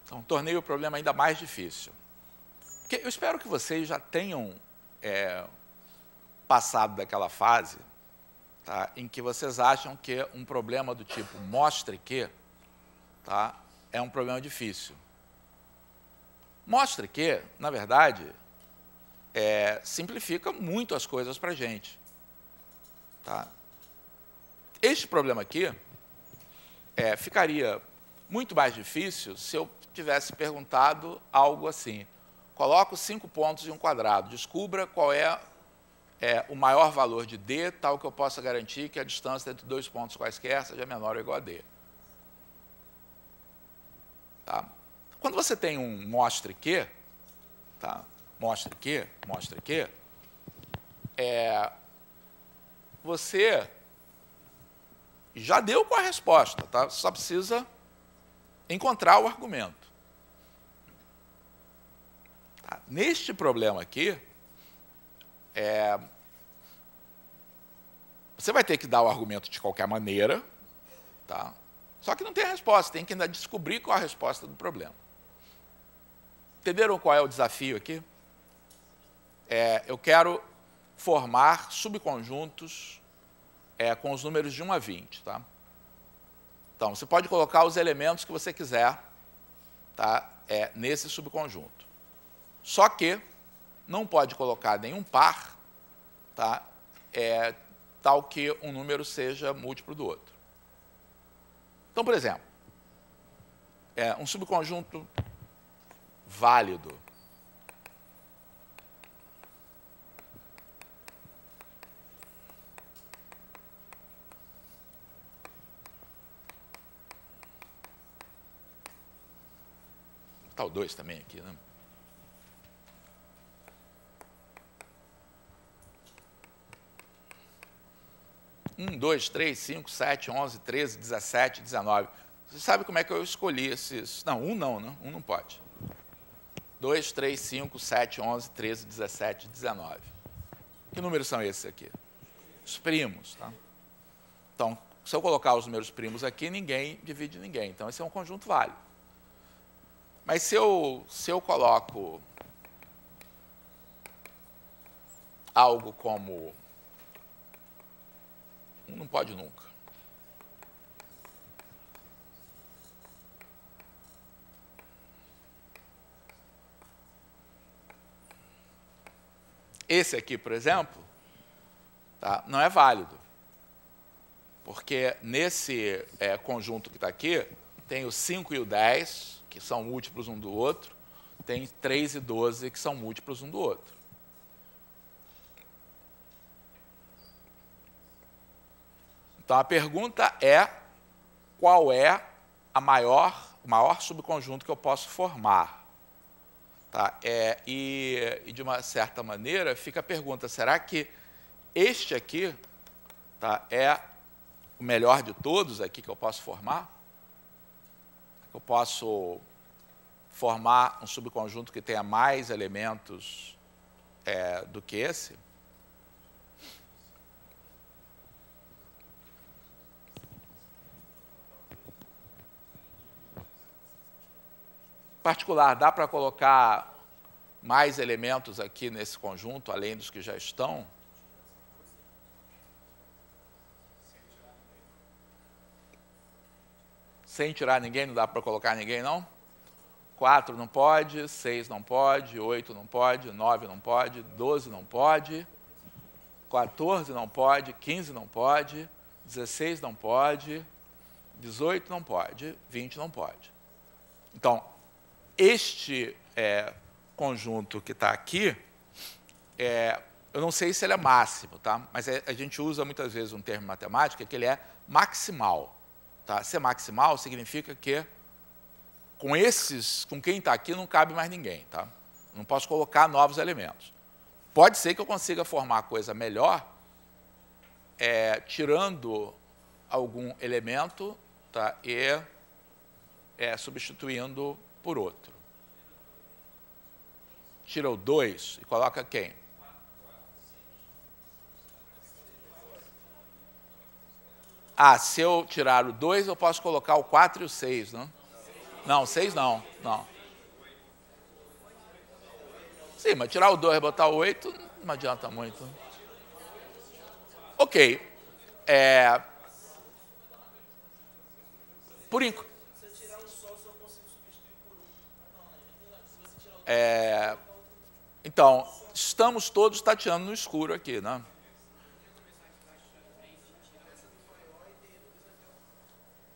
S1: Então, tornei o problema ainda mais difícil. Porque eu espero que vocês já tenham passado daquela fase, tá, em que vocês acham que um problema do tipo mostre que, tá, é um problema difícil. Mostre que, na verdade, simplifica muito as coisas para a gente. Tá? Este problema aqui ficaria muito mais difícil se eu tivesse perguntado algo assim: coloca os 5 pontos em um quadrado, descubra qual é o maior valor de D, tal que eu possa garantir que a distância entre 2 pontos quaisquer seja menor ou igual a D. Tá? Quando você tem um mostre que, tá? Mostre que, você já deu com a resposta, tá? Só precisa encontrar o argumento. Tá? Neste problema aqui, você vai ter que dar o argumento de qualquer maneira, tá? Só que não tem a resposta, tem que ainda descobrir qual a resposta do problema. Entenderam qual é o desafio aqui? Eu quero formar subconjuntos com os números de 1 a 20. Tá? Então, você pode colocar os elementos que você quiser, tá, nesse subconjunto. Só que não pode colocar nenhum par, tá, tal que um número seja múltiplo do outro. Então, por exemplo, um subconjunto válido está o 2 também aqui, né? Um, 2, 3, 5, 7, 11, 13, 17, 19. Você sabe como é que eu escolhi esses? Não, não, né? Não pode. 2, 3, 5, 7, 11, 13, 17, 19. Que números são esses aqui? Os primos. Tá? Então, se eu colocar os números primos aqui, ninguém divide ninguém. Então, esse é um conjunto válido. Mas se eu coloco algo como... não pode nunca. Esse aqui, por exemplo, tá, não é válido. Porque nesse conjunto que está aqui, tem o 5 e o 10, que são múltiplos um do outro, tem 3 e 12, que são múltiplos um do outro. Então, a pergunta é, qual é o maior subconjunto que eu posso formar? Tá? E, de uma certa maneira, fica a pergunta, será que este aqui, tá, é o melhor de todos aqui que eu posso formar? Eu posso formar um subconjunto que tenha mais elementos do que esse? Em particular, dá para colocar mais elementos aqui nesse conjunto, além dos que já estão? Sem tirar ninguém, não dá para colocar ninguém, não? 4 não pode, 6 não pode, 8 não pode, 9 não pode, 12 não pode, 14 não pode, 15 não pode, 16 não pode, 18 não pode, 20 não pode. Então, este conjunto que está aqui, eu não sei se ele é máximo, tá? Mas a gente usa muitas vezes um termo matemático que ele é maximal. Tá? Ser maximal significa que com quem está aqui não cabe mais ninguém. Tá? Não posso colocar novos elementos. Pode ser que eu consiga formar coisa melhor tirando algum elemento, tá? E substituindo por outro. Tira o 2 e coloca quem? Se eu tirar o 2, eu posso colocar o 4 e o 6, não? Não, 6 não. Sim, mas tirar o 2 e botar o 8 não adianta muito. Ok. Por enquanto. Então, estamos todos tateando no escuro aqui, né?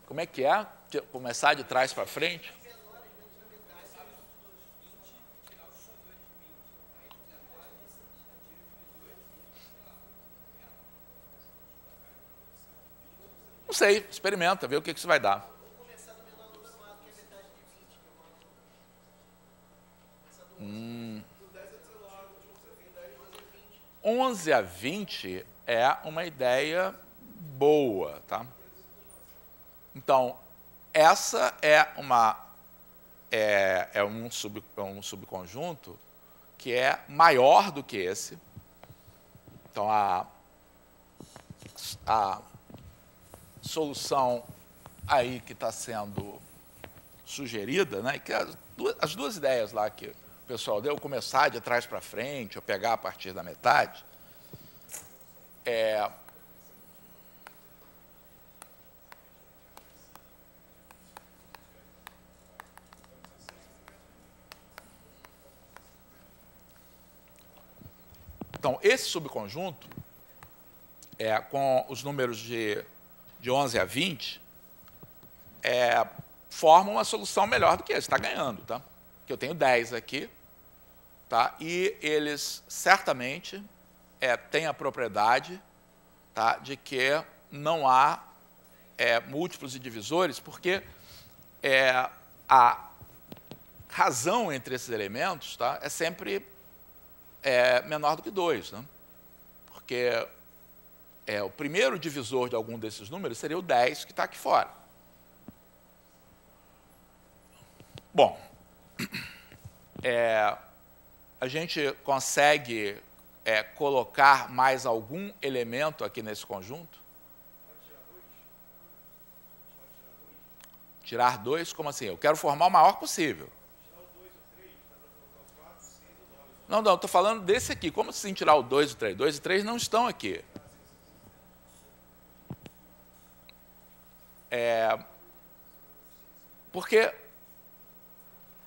S1: Como é que é? Começar de trás para frente? Não sei, experimenta, vê o que isso vai dar. 11 a 20 é uma ideia boa, tá? Então, essa é um subconjunto que é maior do que esse. Então, a solução aí que está sendo sugerida, né, que as duas ideias lá que o pessoal deu, começar de trás para frente, ou pegar a partir da metade, então, esse subconjunto, com os números de 11 a 20, forma uma solução melhor do que esse, está ganhando, tá? Porque eu tenho 10 aqui, tá? E eles certamente têm a propriedade, tá, de que não há múltiplos e divisores, porque a razão entre esses elementos, tá, é sempre menor do que 2, né? Porque o primeiro divisor de algum desses números seria o 10, que está aqui fora. Bom, a gente consegue colocar mais algum elemento aqui nesse conjunto? Tirar 2? Como assim? Eu quero formar o maior possível. Não, estou falando desse aqui. Como assim tirar o 2 e o 3? 2 e 3 não estão aqui. Porque,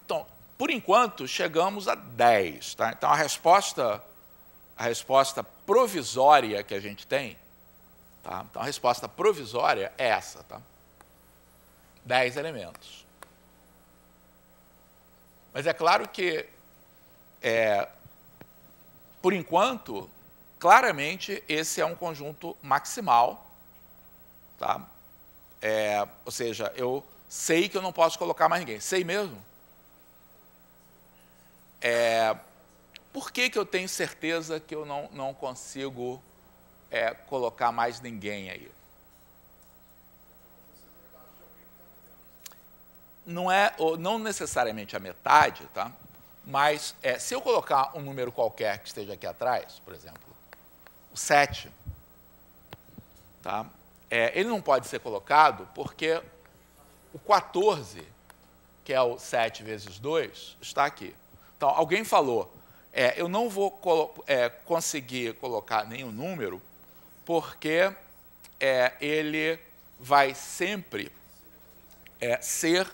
S1: então, por enquanto, chegamos a 10. Tá? Então, a resposta provisória que a gente tem, tá? Então, a resposta provisória é essa, tá? 10 elementos. Mas é claro que, por enquanto, claramente, esse é um conjunto maximal, tá? Ou seja, eu sei que eu não posso colocar mais ninguém. Sei mesmo? Por que eu tenho certeza que eu não consigo colocar mais ninguém aí? Não necessariamente a metade, tá? Mas se eu colocar um número qualquer que esteja aqui atrás, por exemplo, o 7, tá? Ele não pode ser colocado porque o 14, que é o 7 vezes 2, está aqui. Então, alguém falou, eu não vou conseguir colocar nenhum número porque ele vai sempre ser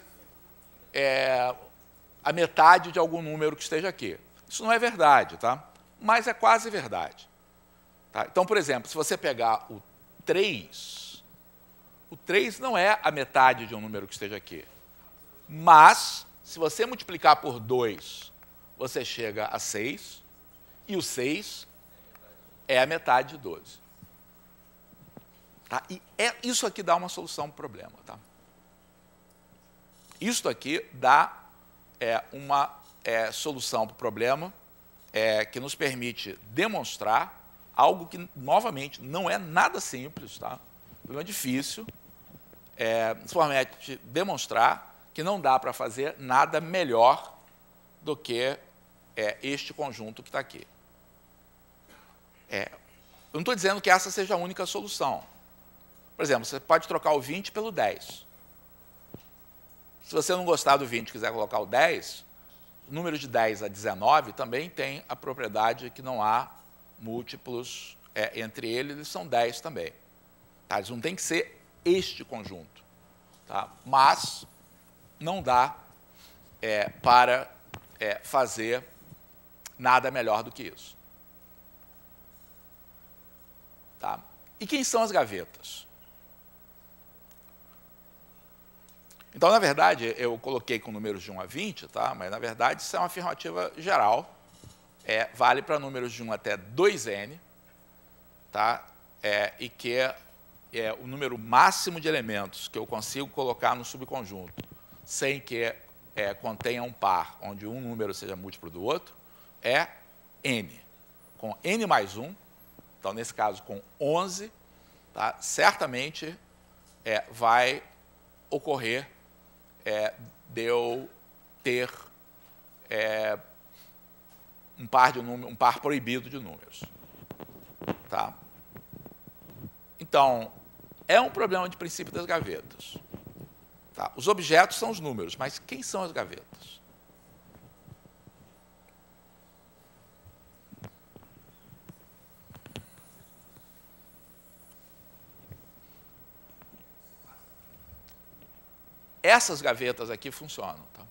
S1: a metade de algum número que esteja aqui. Isso não é verdade, tá? Mas é quase verdade. Tá? Então, por exemplo, se você pegar o 3 não é a metade de um número que esteja aqui. Mas, se você multiplicar por 2, você chega a 6, e o 6 é a metade de 12. Tá? E isso aqui dá uma solução para o problema. Tá? Isso aqui dá uma solução para o problema que nos permite demonstrar algo que, novamente, não é nada simples, tá? Um problema difícil, nos permite demonstrar que não dá para fazer nada melhor do que este conjunto que está aqui. Eu não estou dizendo que essa seja a única solução. Por exemplo, você pode trocar o 20 pelo 10. Se você não gostar do 20 e quiser colocar o 10, o número de 10 a 19 também tem a propriedade que não há múltiplos entre eles são 10 também. Tá? Eles não têm que ser este conjunto. Tá? Mas não dá para fazer nada melhor do que isso. Tá? E quem são as gavetas? Então, na verdade, eu coloquei com números de 1 a 20, tá? Mas, na verdade, isso é uma afirmativa geral. Vale para números de 1 até 2n, tá? E que é o número máximo de elementos que eu consigo colocar no subconjunto, sem que contenha um par, onde um número seja múltiplo do outro, é n. Com n mais 1, então, nesse caso, com 11, tá? Certamente vai ocorrer de eu ter um par proibido de números. Tá? Então, é um problema de princípio das gavetas. Tá? Os objetos são os números, mas quem são as gavetas? Essas gavetas aqui funcionam. Tá?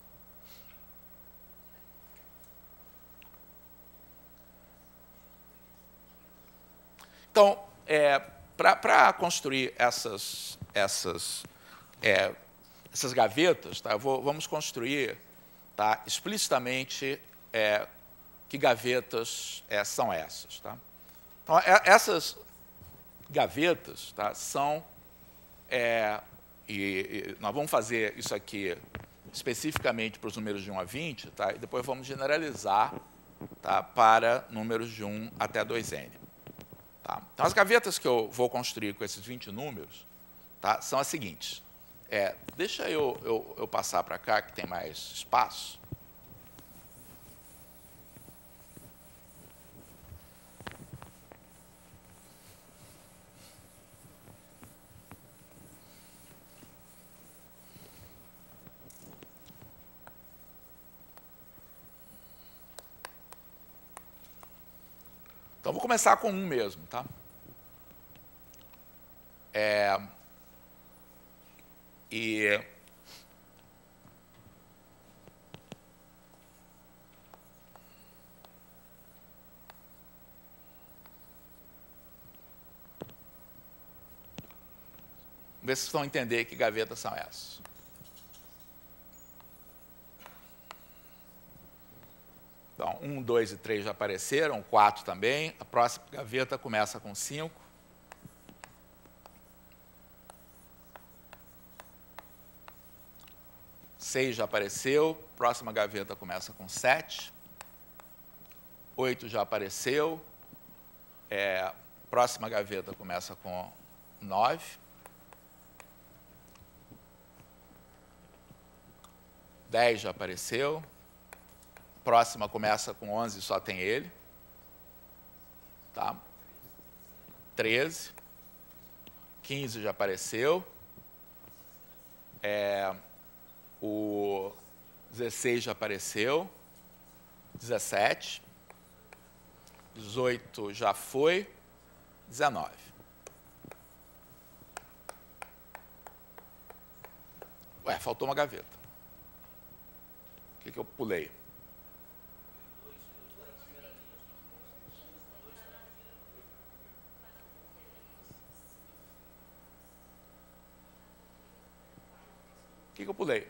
S1: Então, para construir essas gavetas, tá? Vamos construir, tá, explicitamente que gavetas são essas. Tá? Então, essas gavetas, tá, são... E nós vamos fazer isso aqui especificamente para os números de 1 a 20, tá? E depois vamos generalizar, tá, para números de 1 até 2n. Tá? Então, as gavetas que eu vou construir com esses 20 números, tá, são as seguintes. Deixa eu passar para cá, que tem mais espaço. Então, vou começar com 1 mesmo. Tá? Ver se vocês vão entender que gavetas são essas. Então, 1, 2 e 3 já apareceram, 4 também. A próxima gaveta começa com 5. Seis já apareceu, próxima gaveta começa com 7. 8 já apareceu, próxima gaveta começa com 9. 10 já apareceu, próxima começa com 11, só tem ele. Tá? 13. 15 já apareceu. O 16 já apareceu. 17. 18 já foi. 19. Ué, faltou uma gaveta. O que eu pulei? O que eu pulei?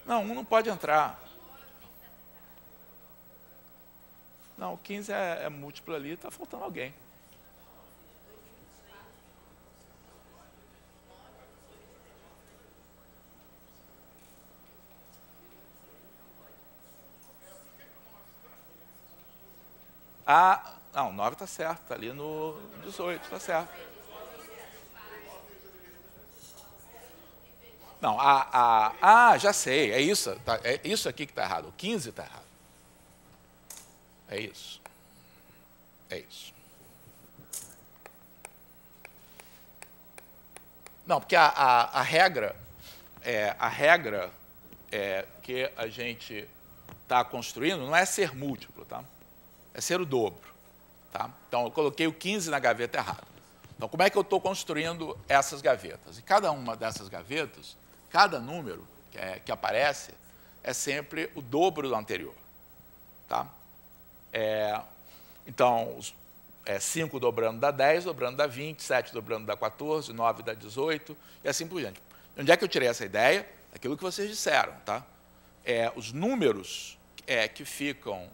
S1: Não, 1 não pode entrar. Não, o 15 é múltiplo ali, está faltando alguém. Ah, não, 9 está certo, está ali no 18, está certo. Não, já sei, é isso, tá, é isso aqui que está errado, o 15 está errado. É isso. É isso. Não, porque a regra a regra que a gente está construindo não é ser múltiplo, tá? É ser o dobro. Tá? Então, eu coloquei o 15 na gaveta errada. Então, como é que eu estou construindo essas gavetas? E cada uma dessas gavetas, cada número que aparece, é sempre o dobro do anterior. Tá? Então, 5 dobrando dá 10, dobrando dá 20, 7 dobrando dá 14, 9 dá 18, e assim por diante. Onde é que eu tirei essa ideia? Aquilo que vocês disseram. Tá? Os números que ficam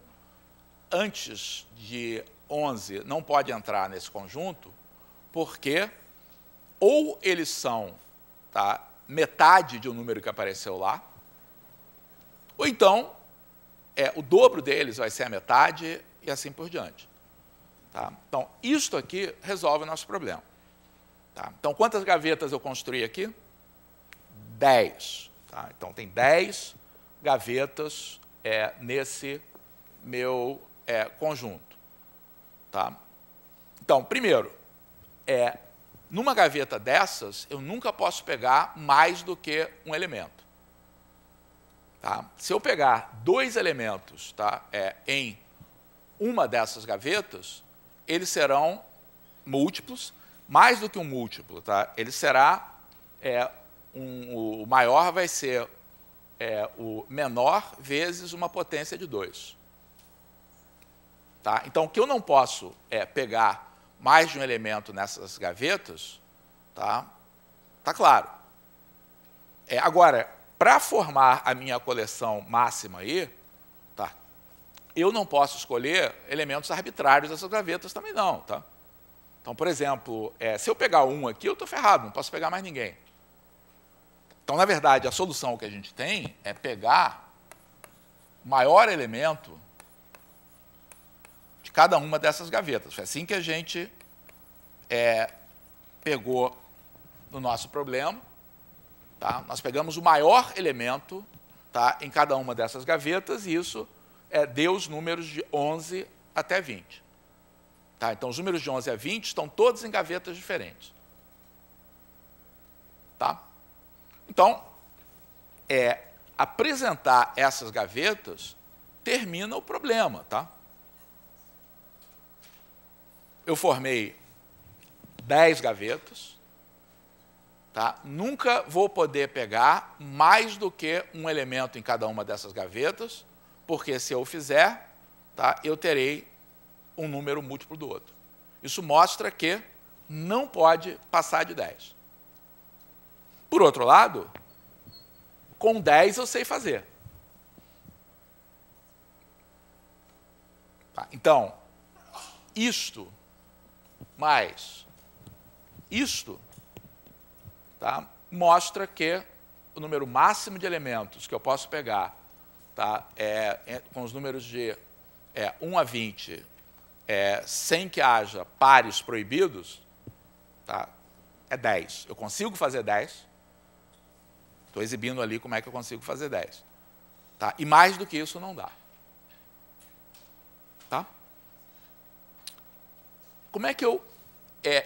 S1: antes de 11 não pode entrar nesse conjunto, porque ou eles são metade de um número que apareceu lá, ou então o dobro deles vai ser a metade e assim por diante. Tá? Então, isto aqui resolve o nosso problema. Tá? Então, quantas gavetas eu construí aqui? 10. Tá? Então, tem 10 gavetas nesse meu conjunto. Tá? Então, primeiro, numa gaveta dessas, eu nunca posso pegar mais do que um elemento. Tá? Se eu pegar 2 elementos em uma dessas gavetas, eles serão múltiplos, mais do que um múltiplo. Tá? Ele será, o maior vai ser o menor vezes uma potência de 2. Tá? Então, o que eu não posso pegar mais de um elemento nessas gavetas, tá claro. Agora, para formar a minha coleção máxima aí, eu não posso escolher elementos arbitrários dessas gavetas também não. Tá? Então, por exemplo, se eu pegar um aqui, eu estou ferrado, não posso pegar mais ninguém. Então, na verdade, a solução que a gente tem é pegar o maior elemento de cada uma dessas gavetas. Foi assim que a gente pegou no nosso problema. Tá? Nós pegamos o maior elemento em cada uma dessas gavetas e isso deu os números de 11 até 20. Tá? Então, os números de 11 a 20 estão todos em gavetas diferentes. Tá? Então, apresentar essas gavetas termina o problema. Tá? Eu formei 10 gavetas, tá? Nunca vou poder pegar mais do que um elemento em cada uma dessas gavetas, porque se eu fizer, eu terei um número múltiplo do outro. Isso mostra que não pode passar de 10. Por outro lado, com 10 eu sei fazer. Tá? Então, isto mais isto mostra que o número máximo de elementos que eu posso pegar com os números de 1 a 20, sem que haja pares proibidos, é 10. Eu consigo fazer 10. Estou exibindo ali como é que eu consigo fazer 10. Tá? E mais do que isso não dá. Tá? Como é que eu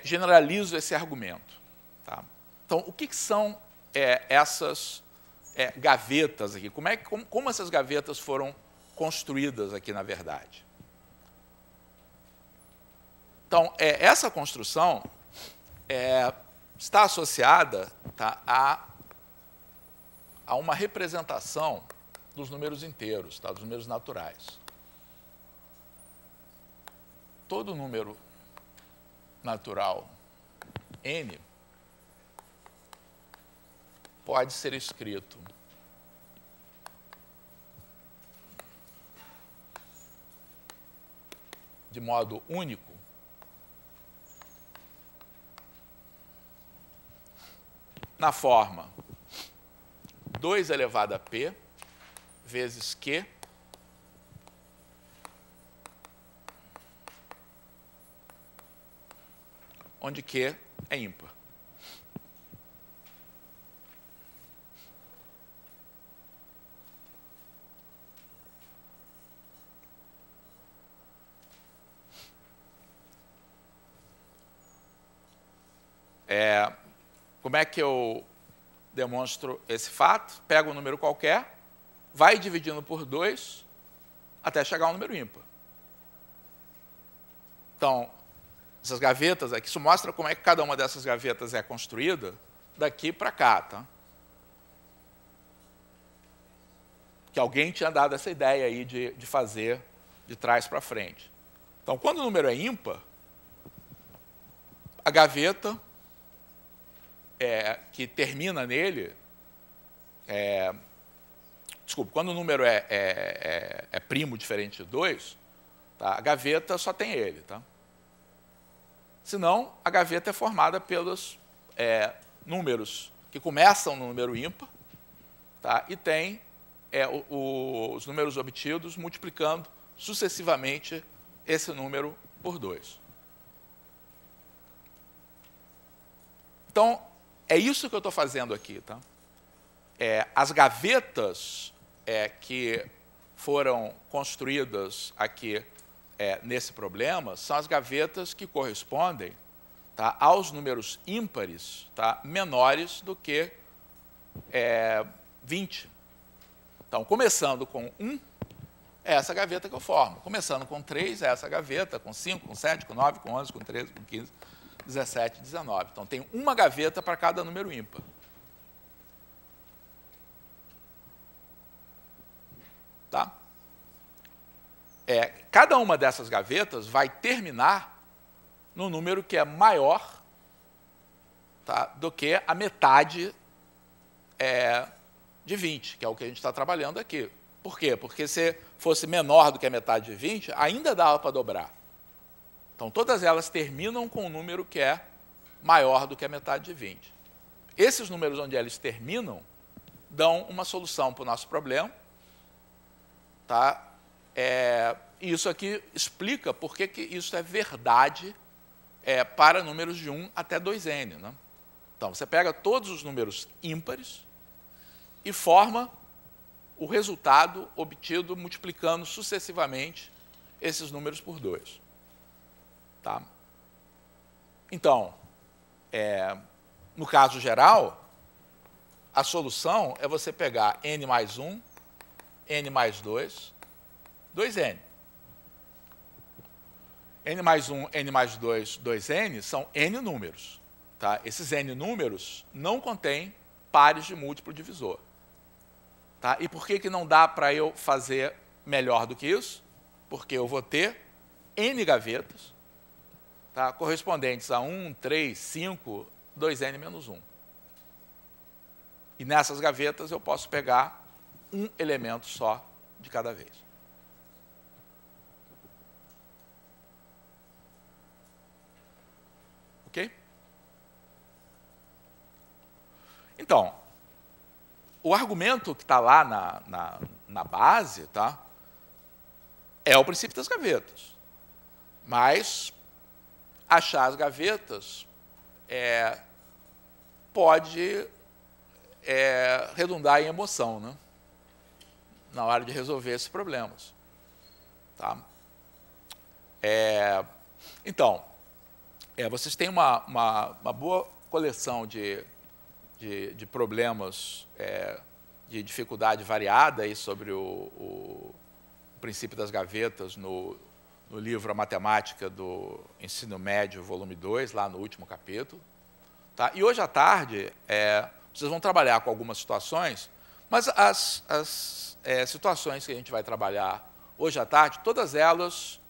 S1: generalizo esse argumento? Tá? Então, o que são essas gavetas aqui? Como essas gavetas foram construídas aqui, na verdade? Então, essa construção está associada a uma representação dos números inteiros, dos números naturais. Todo número natural n pode ser escrito de modo único na forma 2 elevado a p vezes q onde q é ímpar. Como é que eu demonstro esse fato, pego um número qualquer, vai dividindo por 2 até chegar a um número ímpar. Então, essas gavetas aqui, isso mostra como é que cada uma dessas gavetas é construída daqui para cá, tá? Que alguém tinha dado essa ideia aí de fazer de trás para frente. Então, quando o número é ímpar, a gaveta que termina nele, desculpa, quando o número é primo diferente de 2, tá? A gaveta só tem ele, tá? Senão, a gaveta é formada pelos números que começam no número ímpar, tá? E tem os números obtidos multiplicando sucessivamente esse número por 2. Então, é isso que eu estou fazendo aqui, tá? As gavetas que foram construídas aqui nesse problema são as gavetas que correspondem, tá, aos números ímpares, tá, menores do que 20. Então, começando com 1, é essa gaveta que eu formo. Começando com 3, é essa gaveta, com 5, com 7, com 9, com 11, com 13, com 15, 17, 19. Então, tem uma gaveta para cada número ímpar. Tá? Cada uma dessas gavetas vai terminar no número que é maior, tá, do que a metade de 20, que é o que a gente está trabalhando aqui. Por quê? Porque se fosse menor do que a metade de 20, ainda dava para dobrar. Então, todas elas terminam com um número que é maior do que a metade de 20. Esses números onde eles terminam dão uma solução para o nosso problema. Tá? E isso aqui explica por que isso é verdade para números de 1 até 2n. Né? Então, você pega todos os números ímpares e forma o resultado obtido multiplicando sucessivamente esses números por 2. Tá? Então, no caso geral, a solução é você pegar n mais 1, n mais 2, 2n. n mais 1, n mais 2, 2n são n números. Tá? Esses n números não contêm pares de múltiplo divisor. Tá? E por que não dá para eu fazer melhor do que isso? Porque eu vou ter n gavetas, tá, correspondentes a 1, 3, 5, 2n menos 1. E nessas gavetas eu posso pegar um elemento só de cada vez. Ok? Então, o argumento que está lá na base, tá, é o princípio das gavetas. Mas achar as gavetas pode redundar em emoção, né? Na hora de resolver esses problemas. Tá? Então, vocês têm uma boa coleção de problemas de dificuldade variada aí sobre o princípio das gavetas no livro A Matemática do Ensino Médio, volume 2, lá no último capítulo. Tá? E hoje à tarde, vocês vão trabalhar com algumas situações, mas as situações que a gente vai trabalhar hoje à tarde, todas elas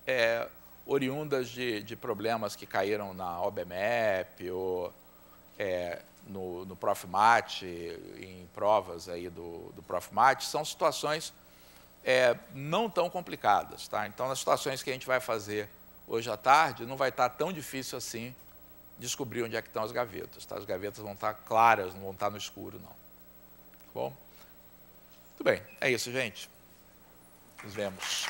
S1: oriundas de problemas que caíram na OBMEP ou no ProfMat, em provas aí do ProfMat, são situações não tão complicadas. Tá? Então, nas situações que a gente vai fazer hoje à tarde, não vai estar tão difícil assim descobrir onde é que estão as gavetas. Tá? As gavetas vão estar claras, não vão estar no escuro, não. Tá bom? Muito bem, é isso, gente. Nos vemos.